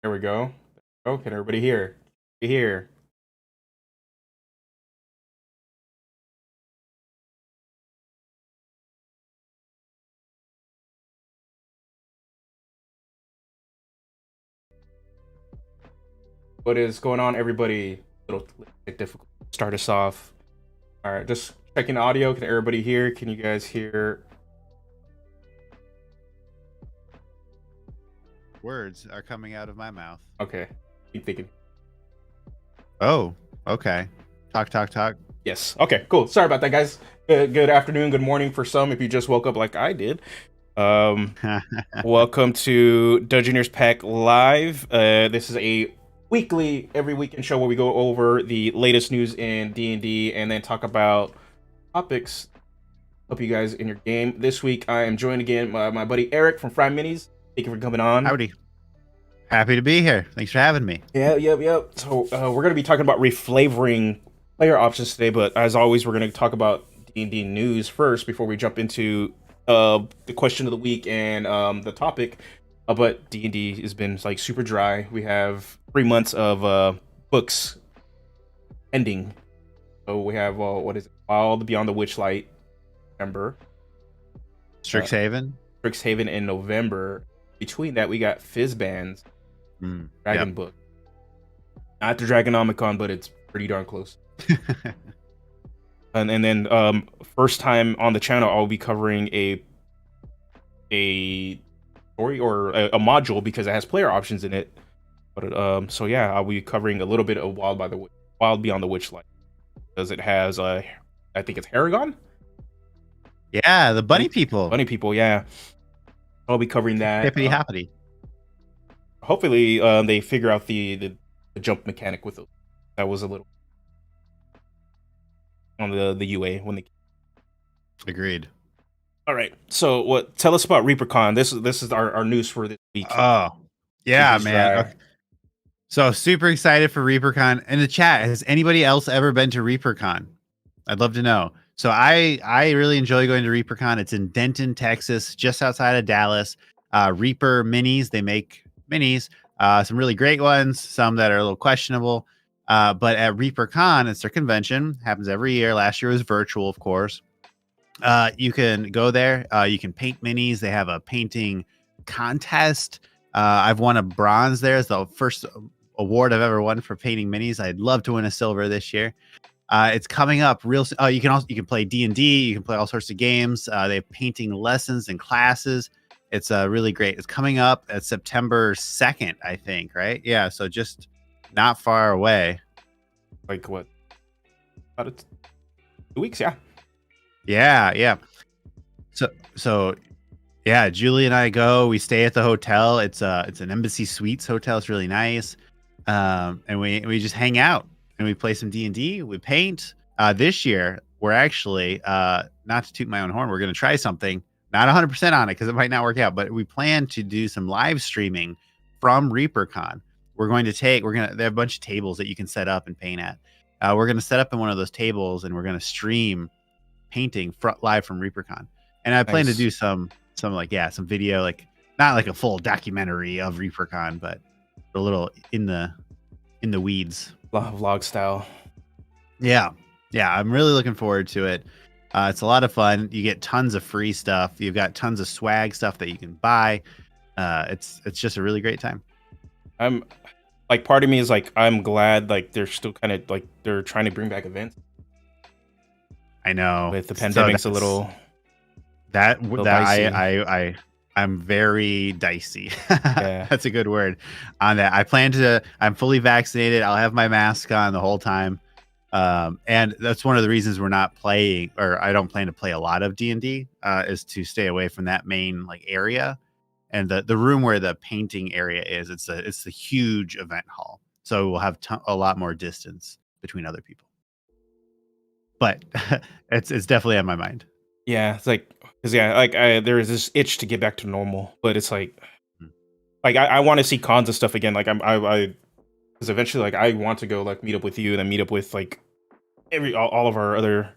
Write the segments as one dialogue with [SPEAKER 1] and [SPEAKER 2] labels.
[SPEAKER 1] There we go. Oh, can everybody hear? You hear? What is going on, everybody? Little bit difficult to start us off. All right, just checking the audio. Can everybody hear? Can you guys hear?
[SPEAKER 2] Words are coming out of my mouth.
[SPEAKER 1] Okay, keep thinking.
[SPEAKER 2] Oh, okay. Talk.
[SPEAKER 1] Yes. Okay. Cool. Sorry about that, guys. Good afternoon. Good morning for some. If you just woke up like I did. Welcome to Dungeoneer's Pack Live. This is a weekly, every weekend show where we go over the latest news in D&D and then talk about topics help you guys in your game. This week I am joined again by my buddy Eric from Fryminis. Thank you for coming on.
[SPEAKER 2] Howdy. Happy to be here. Thanks for having me.
[SPEAKER 1] Yep. So we're going to be talking about reflavoring player options today, but as always, we're going to talk about D&D news first before we jump into the question of the week and the topic. But D&D has been like super dry. We have 3 months of books ending. So we have what is it? Wild Beyond the Witchlight, November.
[SPEAKER 2] Strixhaven.
[SPEAKER 1] Strixhaven in November. Between that, we got Fizzbands, Dragon Book. Not the Dragonomicon, but it's pretty darn close. and then first time on the channel, I'll be covering a story or a module because it has player options in it. But so yeah, I'll be covering a little bit of Wild Beyond the Witchlight because it has I think it's Haragon.
[SPEAKER 2] Yeah, the bunny people.
[SPEAKER 1] Bunny people, yeah. I'll be covering that.
[SPEAKER 2] Hippity hoppity.
[SPEAKER 1] Hopefully, they figure out the jump mechanic with it. That was a little on the UA when they.
[SPEAKER 2] Agreed.
[SPEAKER 1] All right. So, tell us about ReaperCon. This is our news for this week.
[SPEAKER 2] Oh, yeah, man. Okay. So super excited for ReaperCon. In the chat, has anybody else ever been to ReaperCon? I'd love to know. So I really enjoy going to ReaperCon. It's in Denton, Texas, just outside of Dallas. Reaper minis, they make minis, some really great ones, some that are a little questionable. But at ReaperCon, it's their convention, happens every year. Last year was virtual, of course. You can go there. You can paint minis. They have a painting contest. I've won a bronze there. It's the first award I've ever won for painting minis. I'd love to win a silver this year. It's coming up real. You can play D&D. You can play all sorts of games. They have painting lessons and classes. It's really great. It's coming up at September 2nd, I think. Right? Yeah. So just not far away.
[SPEAKER 1] Like what? About 2 weeks? Yeah.
[SPEAKER 2] Yeah. So yeah, Julie and I go. We stay at the hotel. It's an Embassy Suites hotel. It's really nice. And we just hang out. And we play some D&D, we paint. This year, we're actually, not to toot my own horn, we're going to try something. Not 100% on it because it might not work out, but we plan to do some live streaming from ReaperCon. They have a bunch of tables that you can set up and paint at. We're going to set up in one of those tables and we're going to stream painting live from ReaperCon. And I plan to do some video, like not like a full documentary of ReaperCon, but a little in the weeds.
[SPEAKER 1] Vlog style.
[SPEAKER 2] Yeah, I'm really looking forward to it. It's a lot of fun. You get tons of free stuff. You've got tons of swag stuff that you can buy. It's just a really great time.
[SPEAKER 1] I'm like, part of me is like, I'm glad like they're still kind of like they're trying to bring back events.
[SPEAKER 2] I know
[SPEAKER 1] with the pandemic's a little
[SPEAKER 2] dicey. I'm very dicey.
[SPEAKER 1] Yeah.
[SPEAKER 2] That's a good word on that. I'm fully vaccinated. I'll have my mask on the whole time. And that's one of the reasons we're not playing, or I don't plan to play a lot of D&D, is to stay away from that main like area. And the room where the painting area is, it's the huge event hall. So we'll have a lot more distance between other people. But it's definitely on my mind.
[SPEAKER 1] Yeah, it's like, because there is this itch to get back to normal, but it's like I want to see cons and stuff again. Like because eventually, like I want to go like meet up with you and then meet up with like all of our other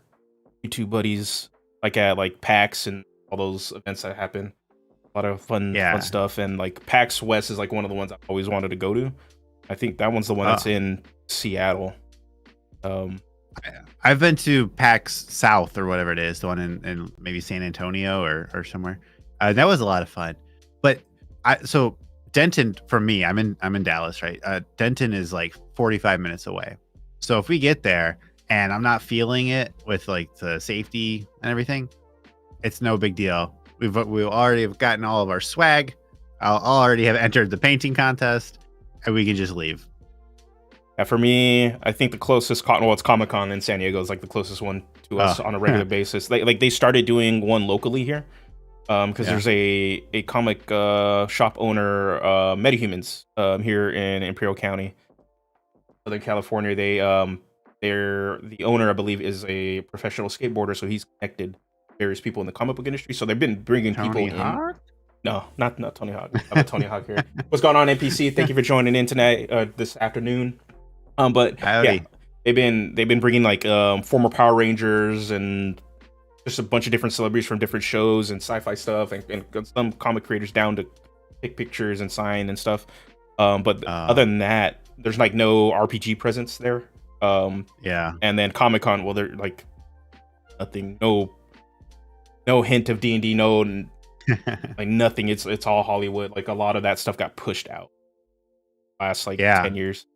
[SPEAKER 1] YouTube buddies, like at like PAX and all those events that happen. A lot of fun stuff, and like PAX West is like one of the ones I always wanted to go to. I think that one's the one that's in Seattle.
[SPEAKER 2] I've been to PAX South or whatever it is, the one in maybe San Antonio or somewhere. That was a lot of fun. But so Denton, for me, I'm in Dallas, right? Denton is like 45 minutes away. So if we get there and I'm not feeling it with like the safety and everything, it's no big deal. We've already have gotten all of our swag. I'll already have entered the painting contest, and we can just leave.
[SPEAKER 1] Yeah, for me, I think the closest it's Comic-Con in San Diego is like the closest one to us on a regular basis. They started doing one locally here, because there's a comic shop owner, MetaHumans, here in Imperial County, Southern California. They're the owner, I believe, is a professional skateboarder, so he's connected various people in the comic book industry. So they've been bringing people in. No, not Tony Hawk. I'm not Tony Hawk here. What's going on, NPC? Thank you for joining in tonight, this afternoon. But
[SPEAKER 2] howdy.
[SPEAKER 1] Yeah, they've been bringing like former Power Rangers and just a bunch of different celebrities from different shows and sci-fi stuff, and some comic creators down to take pictures and sign and stuff. But other than that, there's like no RPG presence there. And then Comic-Con, well, they're like nothing, no hint of D&D, no like nothing. It's all Hollywood. Like a lot of that stuff got pushed out last 10 years.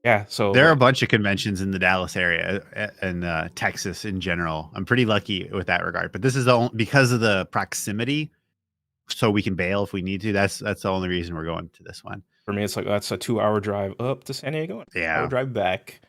[SPEAKER 1] Yeah, so
[SPEAKER 2] there are a bunch of conventions in the Dallas area and Texas in general. I'm pretty lucky with that regard, but this is because of the proximity, so we can bail if we need to. That's the only reason we're going to this one.
[SPEAKER 1] For me, it's like that's a 2-hour drive up to San Diego, and 2-hour drive back.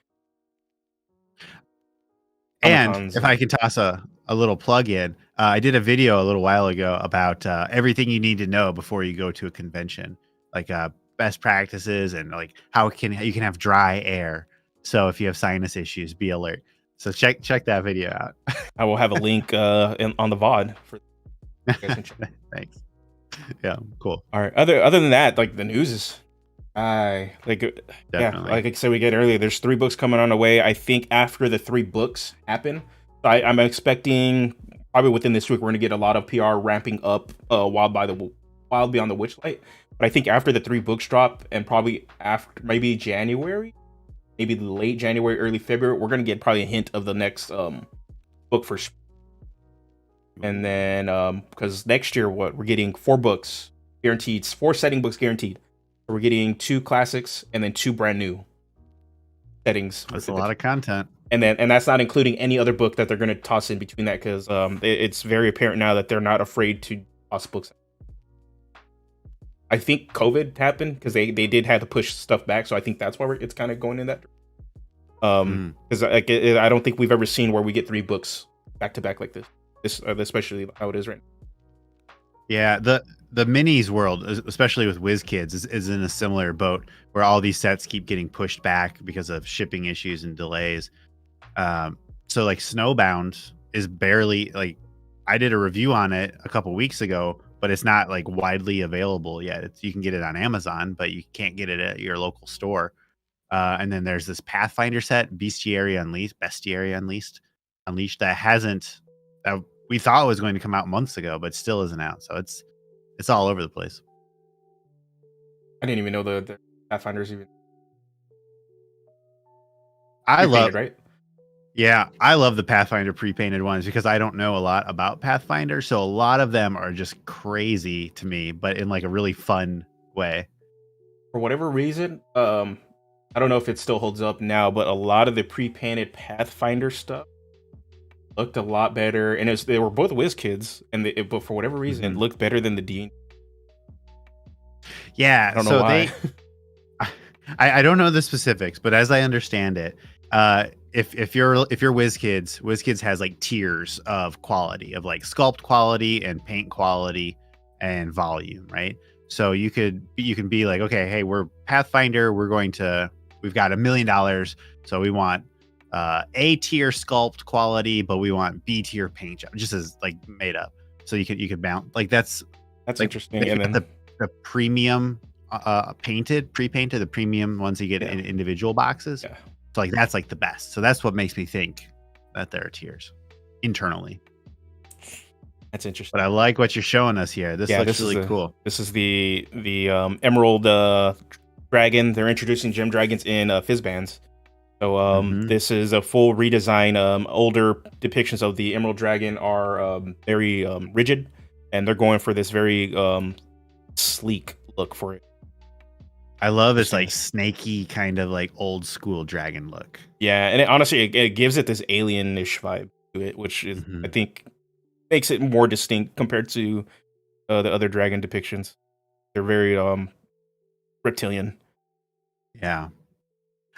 [SPEAKER 2] And if I can toss a little plug in, I did a video a little while ago about everything you need to know before you go to a convention, like best practices and like how you can have dry air. So if you have sinus issues, be alert. So check that video out.
[SPEAKER 1] I will have a link on the VOD for you guys can check.
[SPEAKER 2] Thanks. Yeah, cool.
[SPEAKER 1] All right. Other than that, like the news is like I said we get earlier, there's 3 books coming on the way. I think after the 3 books happen, I'm expecting probably within this week we're gonna get a lot of PR ramping up Wild Beyond the Witchlight. But I think after the 3 books drop, and probably after maybe January, maybe late January, early February, we're gonna get probably a hint of the next book for. And then because next year we're getting 4 books guaranteed, 4 setting books guaranteed. We're getting 2 classics and then 2 brand new settings.
[SPEAKER 2] That's a lot of content.
[SPEAKER 1] And that's not including any other book that they're going to toss in between that, because it's very apparent now that they're not afraid to toss books. I think COVID happened because they did have to push stuff back, so I think that's why it's kind of going in that. Because I don't think we've ever seen where we get 3 books back to back like this, especially how it is right now.
[SPEAKER 2] Yeah, the minis world, especially with WizKids, is in a similar boat where all these sets keep getting pushed back because of shipping issues and delays. So like Snowbound is barely, like, I did a review on it a couple weeks ago, but it's not like widely available yet. You can get it on Amazon, but you can't get it at your local store. And then there's this Pathfinder set, Bestiary Unleashed, that hasn't. We thought it was going to come out months ago, but still isn't out. So it's all over the place.
[SPEAKER 1] I didn't even know the Pathfinders even.
[SPEAKER 2] I love
[SPEAKER 1] right.
[SPEAKER 2] Yeah, I love the Pathfinder pre-painted ones because I don't know a lot about Pathfinder, so a lot of them are just crazy to me, but in like a really fun way.
[SPEAKER 1] For whatever reason, I don't know if it still holds up now, but a lot of the pre-painted Pathfinder stuff looked a lot better, and they were both WizKids, but for whatever reason, it looked better than the D.
[SPEAKER 2] Yeah,
[SPEAKER 1] I don't know why.
[SPEAKER 2] I don't know the specifics, but as I understand it, if you're WizKids has like tiers of quality, of like sculpt quality and paint quality and volume, right? So you can be like, okay, hey, we're Pathfinder, we've got $1 million, so we want A tier sculpt quality, but we want B tier paint job, just as like made up. So you could bounce like that's like,
[SPEAKER 1] interesting. And then
[SPEAKER 2] the premium pre-painted, the premium ones you get in individual boxes. Yeah. So like that's like the best. So that's what makes me think that there are tiers internally.
[SPEAKER 1] That's interesting.
[SPEAKER 2] But I like what you're showing us here. This looks really cool.
[SPEAKER 1] This is the Emerald dragon. They're introducing gem dragons in Fizzbands. So this is a full redesign. Older depictions of the Emerald Dragon are very rigid, and they're going for this very sleek look for it.
[SPEAKER 2] I love this like snaky kind of like old school dragon look.
[SPEAKER 1] Yeah, and honestly, it gives it this alien-ish vibe to it, which is I think makes it more distinct compared to the other dragon depictions. They're very reptilian.
[SPEAKER 2] Yeah.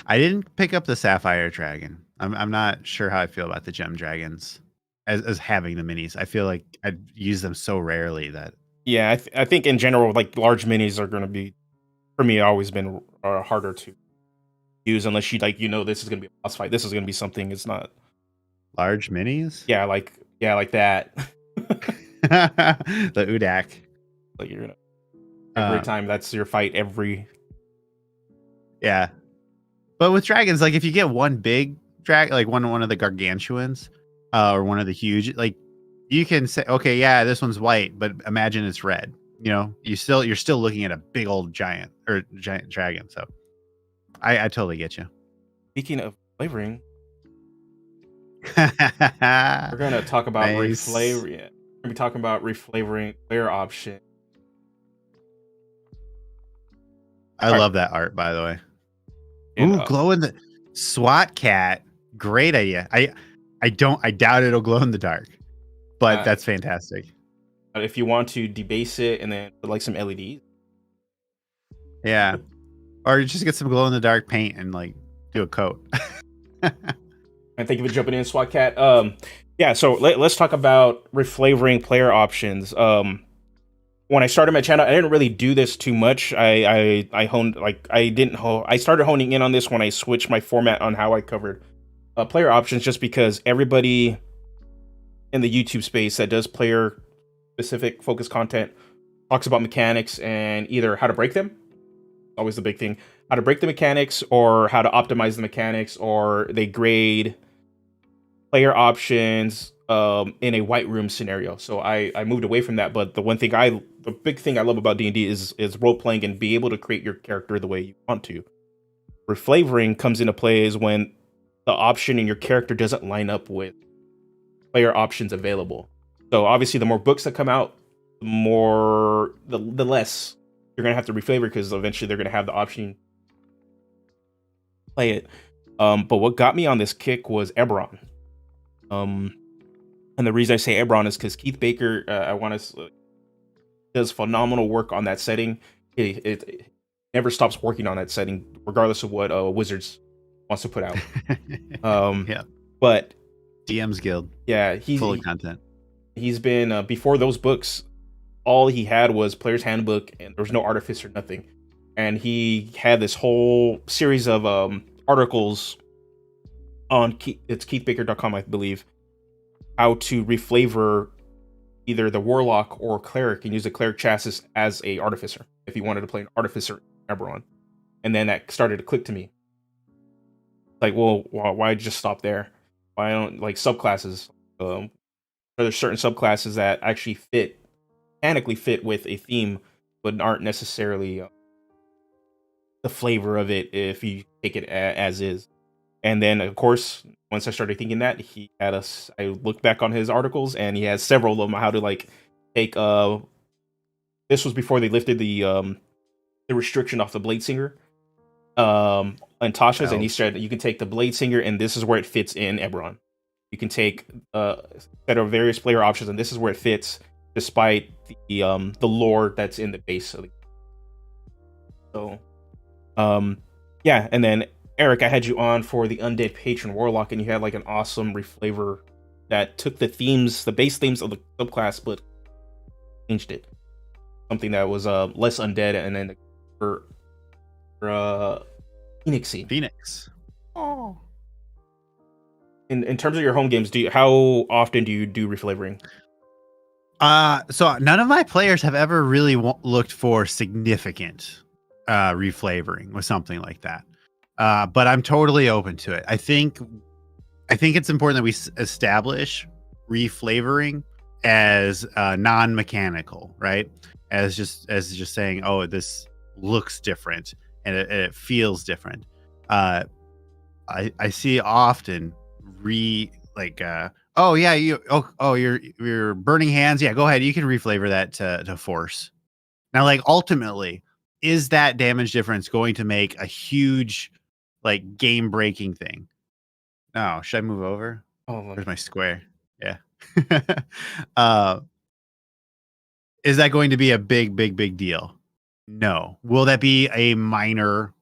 [SPEAKER 2] I didn't pick up the Sapphire Dragon. I'm not sure how I feel about the gem dragons as having the minis. I feel like I'd use them so rarely that.
[SPEAKER 1] Yeah, I think in general, like large minis are going to be, for me, always been harder to use unless you like this is going to be a boss fight. This is going to be something. It's not
[SPEAKER 2] large minis.
[SPEAKER 1] Yeah, like that.
[SPEAKER 2] The Udak.
[SPEAKER 1] Like you're gonna every time that's your fight every.
[SPEAKER 2] Yeah. But with dragons, like if you get one big drag, like one of the gargantuans, or one of the huge, like you can say, okay, yeah, this one's white, but imagine it's red. You're still looking at a big old giant dragon. So I totally get you.
[SPEAKER 1] Speaking of flavoring, we're gonna talk about reflavoring. We're gonna be talking about reflavoring player option.
[SPEAKER 2] I love that art, by the way. Ooh, glow in the SWAT cat. Great idea. I doubt it'll glow in the dark, but that's fantastic.
[SPEAKER 1] If you want to debase it and then put like some LEDs.
[SPEAKER 2] Yeah. Or just get some glow in the dark paint and like do a coat.
[SPEAKER 1] And thank you for jumping in, SWAT cat. Yeah, so let's talk about reflavoring player options. When I started my channel, I didn't really do this too much. I started honing in on this when I switched my format on how I covered player options, just because everybody in the YouTube space that does player specific focused content talks about mechanics and either how to break them, always the big thing, how to break the mechanics or how to optimize the mechanics, or they grade player options in a white room scenario. So I moved away from that. But the big thing I love about D&D is role playing and be able to create your character the way you want to. Reflavoring comes into play is when the option in your character doesn't line up with player options available. So obviously, the more books that come out, the less you're gonna have to reflavor, because eventually they're gonna have the option to play it. But what got me on this kick was Eberron. And the reason I say Eberron is because Keith Baker, does phenomenal work on that setting. It never stops working on that setting, regardless of what Wizards wants to put out.
[SPEAKER 2] Yeah.
[SPEAKER 1] But
[SPEAKER 2] DM's Guild.
[SPEAKER 1] Yeah, he's
[SPEAKER 2] full of content.
[SPEAKER 1] He's been before those books, all he had was Player's Handbook, and there was no Artificer, nothing. And he had this whole series of articles on it's keithbaker.com, I believe, how to reflavor either the Warlock or Cleric and use the Cleric chassis as a Artificer if you wanted to play an Artificer in Eberron. And then that started to click to me. Like, well, why just stop there? Why don't like subclasses? There's certain subclasses that actually mechanically fit with a theme, but aren't necessarily the flavor of it if you take it as is. And then, of course, once I started thinking that, he had us. I looked back on his articles, and he has several of them how to like take. This was before they lifted the restriction off the Blade Singer, and Tasha's, and he said you can take the Blade Singer, and this is where it fits in Eberron. You can take a set of various player options, and this is where it fits, despite the lore that's in the base of the game. So, yeah, and then Eric, I had you on for the Undead Patron Warlock, and you had like an awesome reflavor that took the base themes of the subclass, but changed it. Something that was less undead, and then for
[SPEAKER 2] Phoenix.
[SPEAKER 1] Oh. In terms of your home games, how often do you do reflavoring?
[SPEAKER 2] So none of my players have ever really looked for significant reflavoring with something like that. But I'm totally open to it. I think it's important that we establish reflavoring as non-mechanical, right? As just saying, oh, this looks different and it feels different. I see often oh yeah, you're burning hands. Yeah, go ahead. You can reflavor that to force. Now, like ultimately, is that damage difference going to make a huge like game breaking thing? No, should I move over?
[SPEAKER 1] Oh,
[SPEAKER 2] Where's my square? Yeah. uh is that going to be a big deal? No. Will that be a minor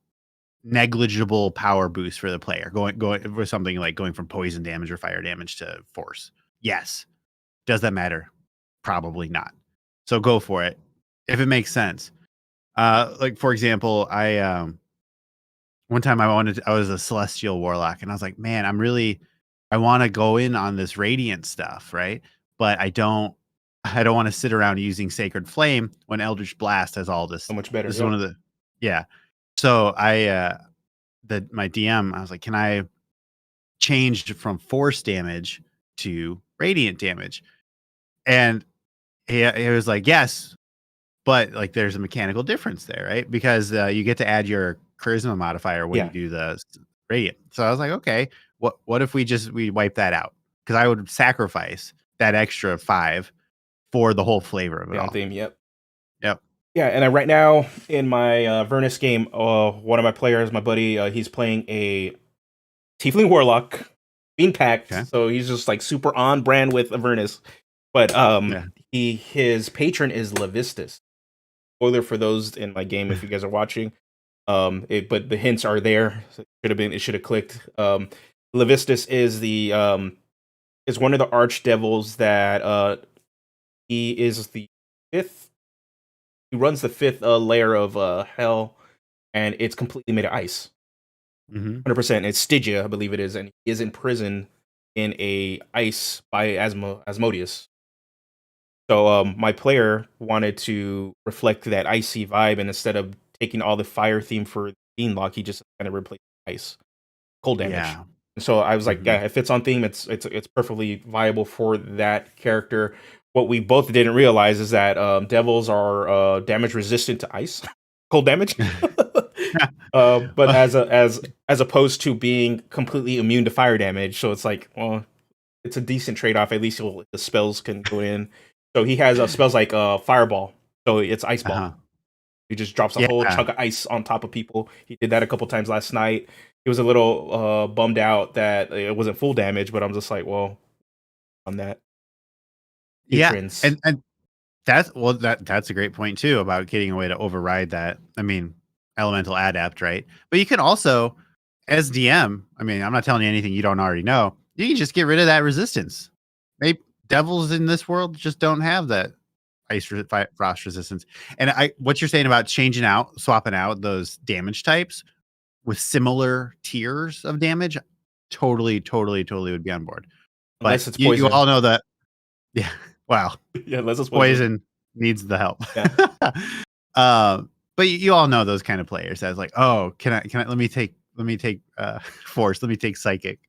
[SPEAKER 2] negligible power boost for the player going for something like going from poison damage or fire damage to force? Yes. Does that matter? Probably not. So go for it if it makes sense. Like for example, I one time I was a celestial warlock and I was like, man, I want to go in on this radiant stuff, right? But I don't want to sit around using sacred flame when Eldritch Blast has all this.
[SPEAKER 1] so much better.
[SPEAKER 2] This is one of the yeah. So my DM, I was like, can I change from force damage to radiant damage? And he was like, yes, but like there's a mechanical difference there, right? Because you get to add your charisma modifier when you do the radiant. So I was like, okay, what if we wipe that out? Because I would sacrifice that extra 5 for the whole flavor of it all.
[SPEAKER 1] Theme, yep.
[SPEAKER 2] Yep.
[SPEAKER 1] Yeah, and right now in my Vernus game, one of my players, my buddy, he's playing a Tiefling Warlock, being packed, so he's just like super on brand with Avernus. But his patron is Levistus. Spoiler for those in my game if you guys are watching. But the hints are there. So it should have clicked. Levistus is is one of the archdevils that he is the 5th. He runs the 5th layer of hell, and it's completely made of ice. 100%. It's Stygia, I believe it is, and he is in prison in a ice by Asmodeus. So my player wanted to reflect that icy vibe, and instead of taking all the fire theme for Beanlock, he just kind of replaced ice, cold damage.
[SPEAKER 2] Yeah.
[SPEAKER 1] So I was like, yeah, it fits on theme. It's perfectly viable for that character. What we both didn't realize is that devils are damage resistant to ice, cold damage. But as opposed to being completely immune to fire damage, so it's like, well, it's a decent trade off. At least the spells can go in. So he has spells like Fireball, so it's Ice Ball. He just drops a whole chunk of ice on top of people. He did that a couple times last night. He was a little bummed out that it wasn't full damage, but I'm just like, well, on that.
[SPEAKER 2] Patrons. Yeah, and that's a great point too about getting a way to override that. I mean, elemental adept, right? But you can also, as DM, I mean, I'm not telling you anything you don't already know. You can just get rid of that resistance. Maybe devils in this world just don't have that frost resistance. And what you're saying about swapping out those damage types with similar tiers of damage, totally would be on board.
[SPEAKER 1] Unless it's poison.
[SPEAKER 2] You all know that. Yeah. Wow.
[SPEAKER 1] Yeah, unless it's
[SPEAKER 2] poison needs the help.
[SPEAKER 1] Yeah.
[SPEAKER 2] But you all know those kind of players that's like, oh, can I let me take force, let me take psychic.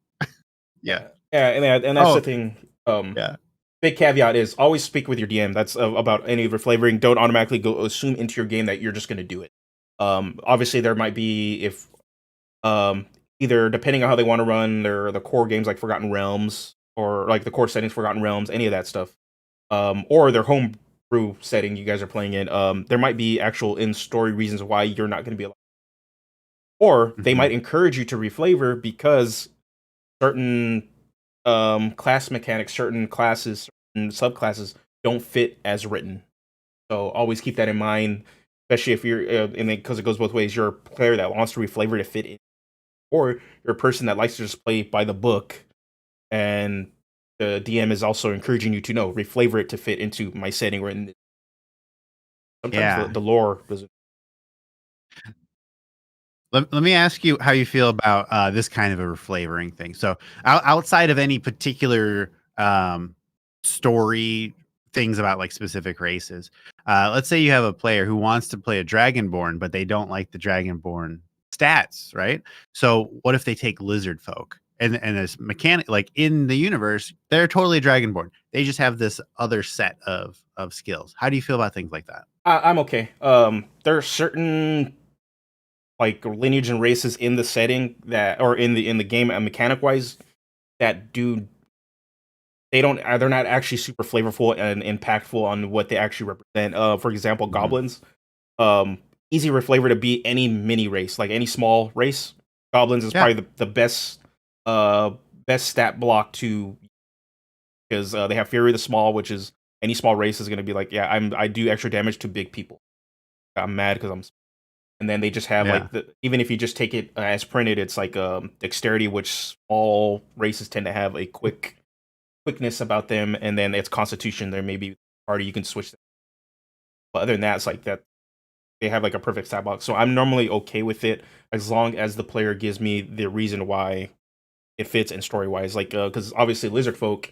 [SPEAKER 2] Yeah.
[SPEAKER 1] And that's the thing. Big caveat is always speak with your DM. That's about any reflavoring. Don't automatically go assume into your game that you're just going to do it. Obviously there might be if either depending on how they want to run the core games like Forgotten Realms or like the core settings Forgotten Realms, any of that stuff, or their homebrew setting you guys are playing in, there might be actual in-story reasons why you're not going to be allowed. Or they might encourage you to reflavor because certain class mechanics, certain classes, certain subclasses don't fit as written. So always keep that in mind, especially if you're because it goes both ways. You're a player that wants to reflavor to fit in, or you're a person that likes to just play by the book, and the DM is also encouraging you to reflavor it to fit into my setting or in. Sometimes the lore doesn't.
[SPEAKER 2] Let me ask you how you feel about this kind of a reflavoring thing. So outside of any particular story things about like specific races, let's say you have a player who wants to play a Dragonborn, but they don't like the Dragonborn stats, right? So what if they take Lizard Folk? and this mechanic, like in the universe, they're totally Dragonborn. They just have this other set of skills. How do you feel about things like that?
[SPEAKER 1] I'm okay. There are certain like lineage and races in the setting that, or in the game, mechanic wise, that do they don't they're not actually super flavorful and impactful on what they actually represent. For example,
[SPEAKER 2] Mhm.
[SPEAKER 1] goblins. Um, Easy for flavor to be any mini race, like any small race. Goblins is
[SPEAKER 2] Yeah.
[SPEAKER 1] probably the best best stat block to, because they have Fury the Small, which is any small race is going to be like, yeah, I do extra damage to big people. I'm mad because I'm, and then they just have
[SPEAKER 2] Yeah.
[SPEAKER 1] like even if you just take it as printed, it's like dexterity, which small races tend to have a quickness about them, and then it's Constitution. There may be party you can switch, but other than that, it's like that they have like a perfect stat block. So I'm normally okay with it as long as the player gives me the reason why it fits and story wise. Like because obviously lizard folk,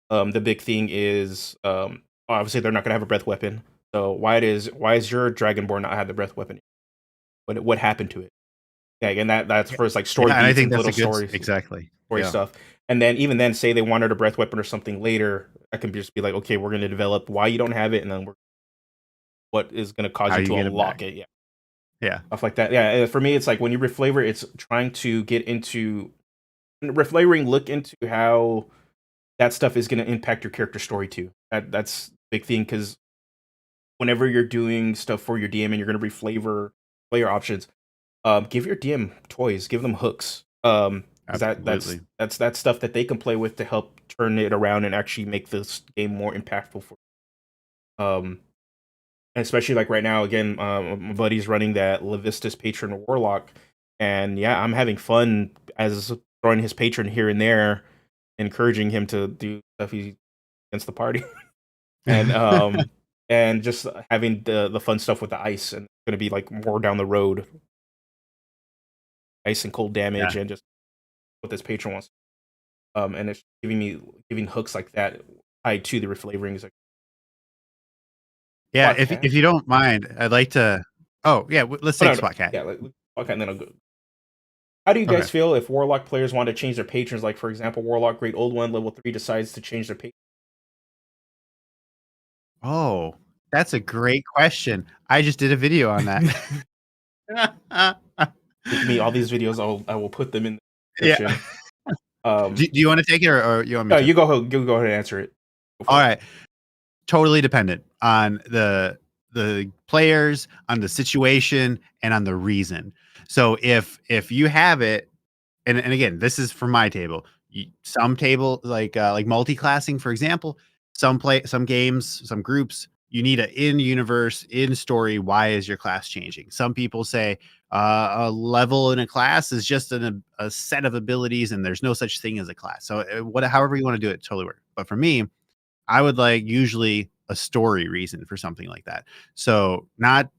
[SPEAKER 1] the big thing is obviously they're not gonna have a breath weapon. So why is your dragonborn not have the breath weapon? What happened to it? Yeah, and that's
[SPEAKER 2] Yeah.
[SPEAKER 1] first like story
[SPEAKER 2] Yeah, and I
[SPEAKER 1] beats
[SPEAKER 2] think
[SPEAKER 1] and
[SPEAKER 2] that's
[SPEAKER 1] little
[SPEAKER 2] a good
[SPEAKER 1] stories,
[SPEAKER 2] exactly.
[SPEAKER 1] story
[SPEAKER 2] Yeah.
[SPEAKER 1] stuff. And then even then, say they wanted a breath weapon or something later, I can just be like, okay, we're gonna develop why you don't have it, and then what is gonna cause
[SPEAKER 2] How
[SPEAKER 1] you
[SPEAKER 2] you
[SPEAKER 1] to
[SPEAKER 2] get it back.
[SPEAKER 1] unlock it. Yeah,
[SPEAKER 2] Yeah.
[SPEAKER 1] stuff like that. Yeah, for me, it's like when you reflavor, it's trying to get into reflavoring. Look into how that stuff is going to impact your character story too. That's big thing, because whenever you're doing stuff for your DM and you're going to reflavor player options, give your DM toys, give them hooks. Because that's
[SPEAKER 2] Absolutely.
[SPEAKER 1] that's stuff that they can play with to help turn it around and actually make this game more impactful for. And especially like right now, again, my buddy's running that Levistus Patron Warlock, and yeah, I'm having fun as throwing his patron here and there, encouraging him to do stuff against the party. and and just having the fun stuff with the ice, and it's gonna be like more down the road, ice and cold damage,
[SPEAKER 2] Yeah.
[SPEAKER 1] and just what this patron wants. And it's giving hooks like that tied to the reflavoring is like
[SPEAKER 2] Yeah,
[SPEAKER 1] spot cat.
[SPEAKER 2] if you don't mind, I'd like to Oh, yeah, let's
[SPEAKER 1] Oh
[SPEAKER 2] take
[SPEAKER 1] no, no,
[SPEAKER 2] Spot Cat.
[SPEAKER 1] yeah, like okay, and then I'll go. How do you
[SPEAKER 2] Okay.
[SPEAKER 1] guys feel if Warlock players want to change their patrons? Like for example, Warlock Great Old One level 3 decides to change their patron.
[SPEAKER 2] Oh, that's a great question. I just did a video on that.
[SPEAKER 1] Me, all these videos, I will put them in the
[SPEAKER 2] Yeah.
[SPEAKER 1] description. Um,
[SPEAKER 2] Do you wanna take it or you want me
[SPEAKER 1] no,
[SPEAKER 2] to?
[SPEAKER 1] you go ahead and answer it. Go for it.
[SPEAKER 2] Alright. Totally dependent on the players, on the situation, and on the reason. So if you have it, and again, this is for my table. Some table like multi-classing, for example, some games, some groups, you need a in universe, in story. Why is your class changing? Some people say a level in a class is just a set of abilities, and there's no such thing as a class. So however you want to do it, totally work. But for me, I would like usually a story reason for something like that. So not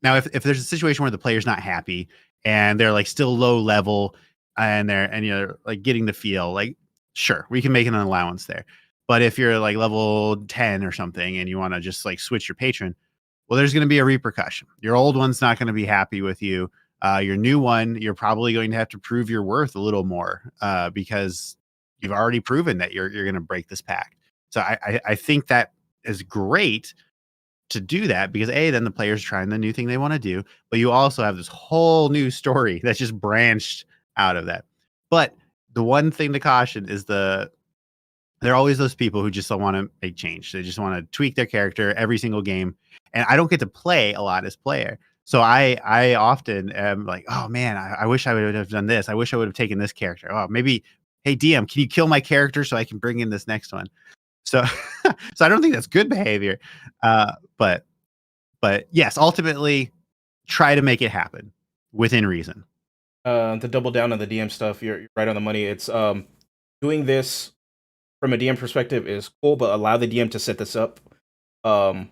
[SPEAKER 2] now if there's a situation where the player's not happy and they're like still low level and you're like getting the feel, like sure, we can make an allowance there. But if you're like level 10 or something and you want to just like switch your patron, well, there's going to be a repercussion. Your old one's not going to be happy with you. Your new one, you're probably going to have to prove your worth a little more because you've already proven that you're going to break this pact. So I think that is great to do that because then the player's trying the new thing they want to do, but you also have this whole new story that's just branched out of that. But the one thing to caution is there are always those people who just don't want to make change. They just want to tweak their character every single game. And I don't get to play a lot as player. So I often am like, oh man, I wish I would have done this. I wish I would have taken this character. Oh, maybe, hey DM, can you kill my character so I can bring in this next one? So so I don't think that's good behavior. Uh, but but yes, ultimately try to make it happen within reason.
[SPEAKER 1] To double down on the DM stuff, you're right on the money. It's doing this from a DM perspective is cool, but allow the DM to set this up. Um,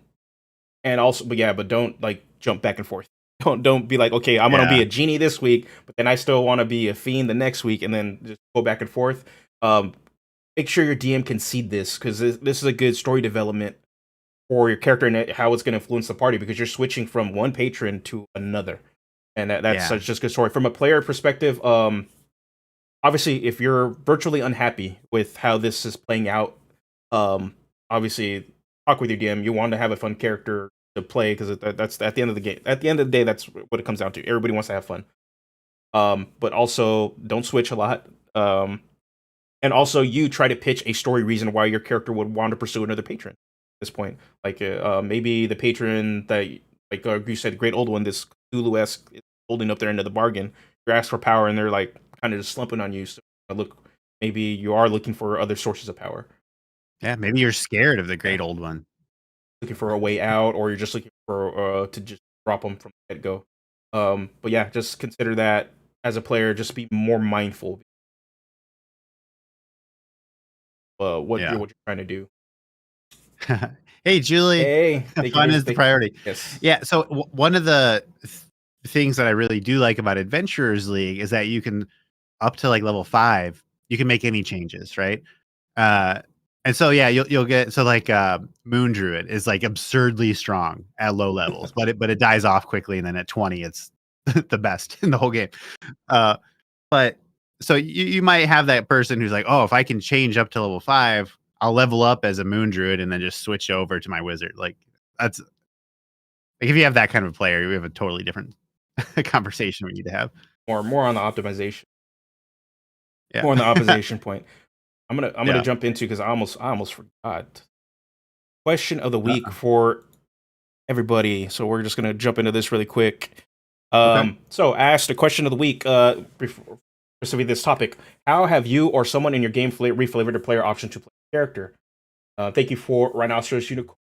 [SPEAKER 1] and also, but yeah, but don't like jump back and forth. Don't be like, okay, I'm gonna be
[SPEAKER 2] Yeah.
[SPEAKER 1] a genie this week, but then I still want to be a fiend the next week, and then just go back and forth. Um, Make sure your DM can seed this, because this is a good story development for your character and how it's going to influence the party, because you're switching from one patron to another, and that's
[SPEAKER 2] Yeah.
[SPEAKER 1] such just good story from a player perspective. obviously, if you're virtually unhappy with how this is playing out, obviously talk with your DM. You want to have a fun character to play because that's at the end of the game. At the end of the day, that's what it comes down to. Everybody wants to have fun. But also don't switch a lot. And also you try to pitch a story reason why your character would want to pursue another patron at this point. Like maybe the patron that, like you said, Great Old One, this Cthulhu-esque, is holding up their end of the bargain. You ask for power and they're like kind of just slumping on you. So look, maybe you are looking for other sources of power.
[SPEAKER 2] Yeah, maybe you're scared of the Great Old One.
[SPEAKER 1] Looking for a way out, or you're just looking for to just drop them from the get-go. But yeah, just consider that as a player, just be more mindful what
[SPEAKER 2] Yeah.
[SPEAKER 1] you're trying to do.
[SPEAKER 2] Hey, Julie.
[SPEAKER 1] Hey,
[SPEAKER 2] fun is the priority.
[SPEAKER 1] Yes.
[SPEAKER 2] Yeah. So one of the things that I really do like about Adventurers League is that you can, up to like level 5, you can make any changes, right? And so yeah, you'll get, so like Moon Druid is like absurdly strong at low levels, but it dies off quickly, and then at 20, it's the best in the whole game. But so you might have that person who's like, oh, if I can change up to level 5, I'll level up as a Moon Druid and then just switch over to my Wizard. Like that's like, if you have that kind of a player, we have a totally different conversation we need to have.
[SPEAKER 1] More on the optimization.
[SPEAKER 2] Yeah.
[SPEAKER 1] More on the optimization point. I'm gonna
[SPEAKER 2] Yeah.
[SPEAKER 1] jump into, because I almost forgot. Question of the week for everybody. So we're just gonna jump into this really quick.
[SPEAKER 2] Okay.
[SPEAKER 1] So I asked a question of the week. Specifically this topic: how have you or someone in your game reflavored a player option to play a character? Thank you for Rhinoceros Unicorn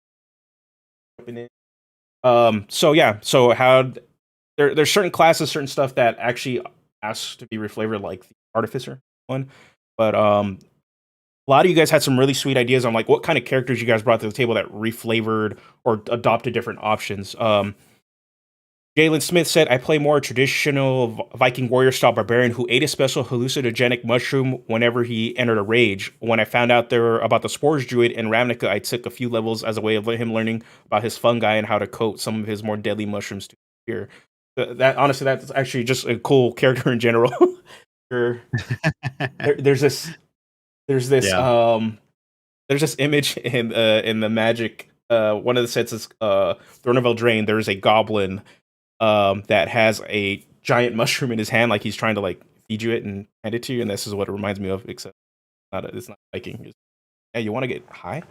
[SPEAKER 1] jumping in. So yeah, so how there's certain classes, certain stuff that actually asks to be reflavored, like the Artificer one. But a lot of you guys had some really sweet ideas on like what kind of characters you guys brought to the table that reflavored or adopted different options. Jalen Smith said, I play more traditional Viking warrior style barbarian who ate a special hallucinogenic mushroom whenever he entered a rage. When I found out there about the Spores Druid in Ravnica, I took a few levels as a way of him learning about his fungi and how to coat some of his more deadly mushrooms to appear. That honestly, that's actually just a cool character in general. There's this there's this image in the Magic. One of the sets is Throne of Eldraine. There's a goblin that has a giant mushroom in his hand, like he's trying to like feed you it and hand it to you, and this is what it reminds me of. Except it's not Viking. Yeah, you want to get high.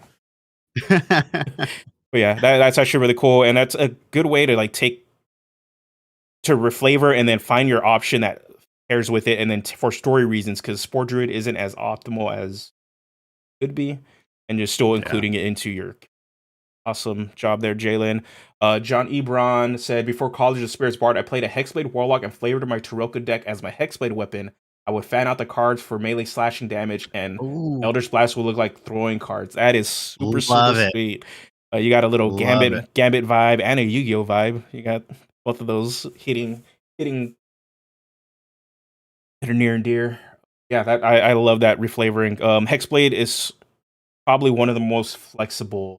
[SPEAKER 1] But yeah, that's actually really cool, and that's a good way to like take to reflavor and then find your option that pairs with it, and then for story reasons, because Spore Druid isn't as optimal as it could be, and just still including it into your. Awesome job there, Jalen. John Ebron said, before College of Spirits Bard, I played a Hex Blade Warlock and flavored my Taroko deck as my Hex Blade weapon. I would fan out the cards for melee slashing damage, and Eldritch Blast would look like throwing cards. That is super sweet. You got a little Gambit vibe and a Yu-Gi-Oh vibe. You got both of those hitting that are near and dear. Yeah, that I love that reflavoring. Hexblade is probably one of the most flexible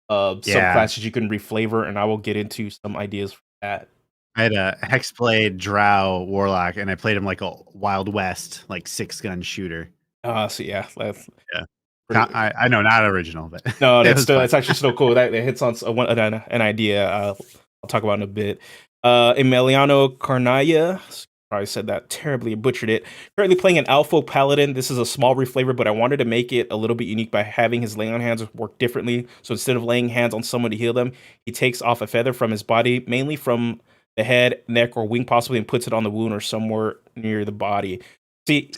[SPEAKER 1] subclasses you can reflavor, and I will get into some ideas for that.
[SPEAKER 2] I had a Hexblade Drow Warlock, and I played him like a Wild West, like 6-gun shooter.
[SPEAKER 1] So yeah, that's
[SPEAKER 2] I know, not original, but
[SPEAKER 1] no, that's actually still cool. That it hits on an idea I'll talk about in a bit. Emiliano Carnaya, probably said that terribly, butchered it. Currently playing an Alpha Paladin. This is a small reflavor, but I wanted to make it a little bit unique by having his lay on hands work differently. So instead of laying hands on someone to heal them, he takes off a feather from his body, mainly from the head, neck, or wing possibly, and puts it on the wound or somewhere near the body. See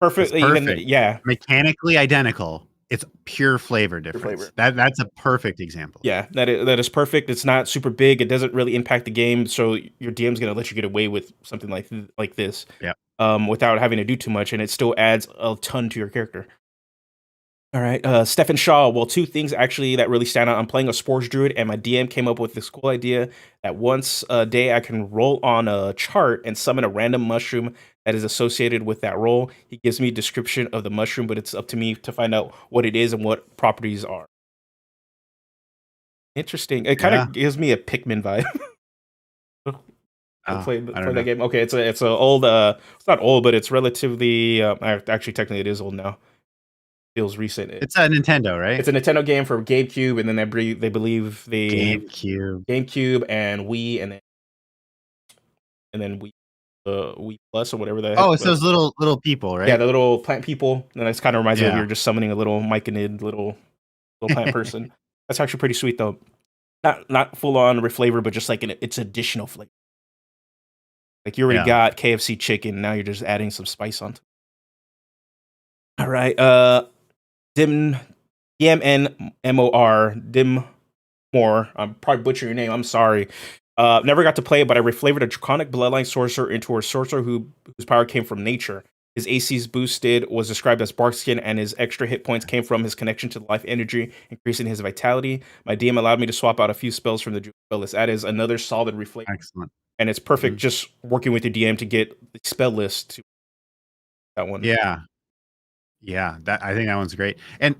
[SPEAKER 1] perfectly,
[SPEAKER 2] perfect.
[SPEAKER 1] Even
[SPEAKER 2] mechanically identical. It's pure flavor difference. That's a perfect example.
[SPEAKER 1] Yeah, that is perfect. It's not super big. It doesn't really impact the game, so your DM's gonna let you get away with something like this.
[SPEAKER 2] Yeah.
[SPEAKER 1] Without having to do too much, and it still adds a ton to your character. All right, Stephen Shaw. Well, two things actually that really stand out. I'm playing a Spores Druid, and my DM came up with this cool idea that once a day I can roll on a chart and summon a random mushroom that is associated with that roll. He gives me a description of the mushroom, but it's up to me to find out what it is and what properties are. Interesting. It kind of gives me a Pikmin vibe. Play
[SPEAKER 2] I don't
[SPEAKER 1] that
[SPEAKER 2] know.
[SPEAKER 1] game. Okay, it's a old. It's not old, but it's relatively. Actually, technically, it is old now. Feels recent.
[SPEAKER 2] It's a Nintendo, right?
[SPEAKER 1] It's a Nintendo game for GameCube, and then they believe
[SPEAKER 2] GameCube.
[SPEAKER 1] GameCube and Wii, and then Wii Plus or whatever the heck.
[SPEAKER 2] Oh, it's those little people,
[SPEAKER 1] Yeah,
[SPEAKER 2] right?
[SPEAKER 1] the little plant people. And this kind of reminds me of
[SPEAKER 2] Yeah.
[SPEAKER 1] you're just summoning a little Myconid little plant person. That's actually pretty sweet though. Not full on flavor, but just like it's additional flavor. Like you already
[SPEAKER 2] Yeah.
[SPEAKER 1] got KFC chicken, now you're just adding some spice on. All right, Dim DMNMOR Dim More. I'm probably butchering your name. I'm sorry. Never got to play it, but I reflavored a draconic bloodline sorcerer into a sorcerer whose power came from nature. His AC's boosted was described as barkskin, and his extra hit points came from his connection to the life energy, increasing his vitality. My DM allowed me to swap out a few spells from the spell list. That is another solid reflavor.
[SPEAKER 2] Excellent.
[SPEAKER 1] And it's perfect just working with your DM to get the spell list to that one.
[SPEAKER 2] Yeah. Yeah, I think that one's great. And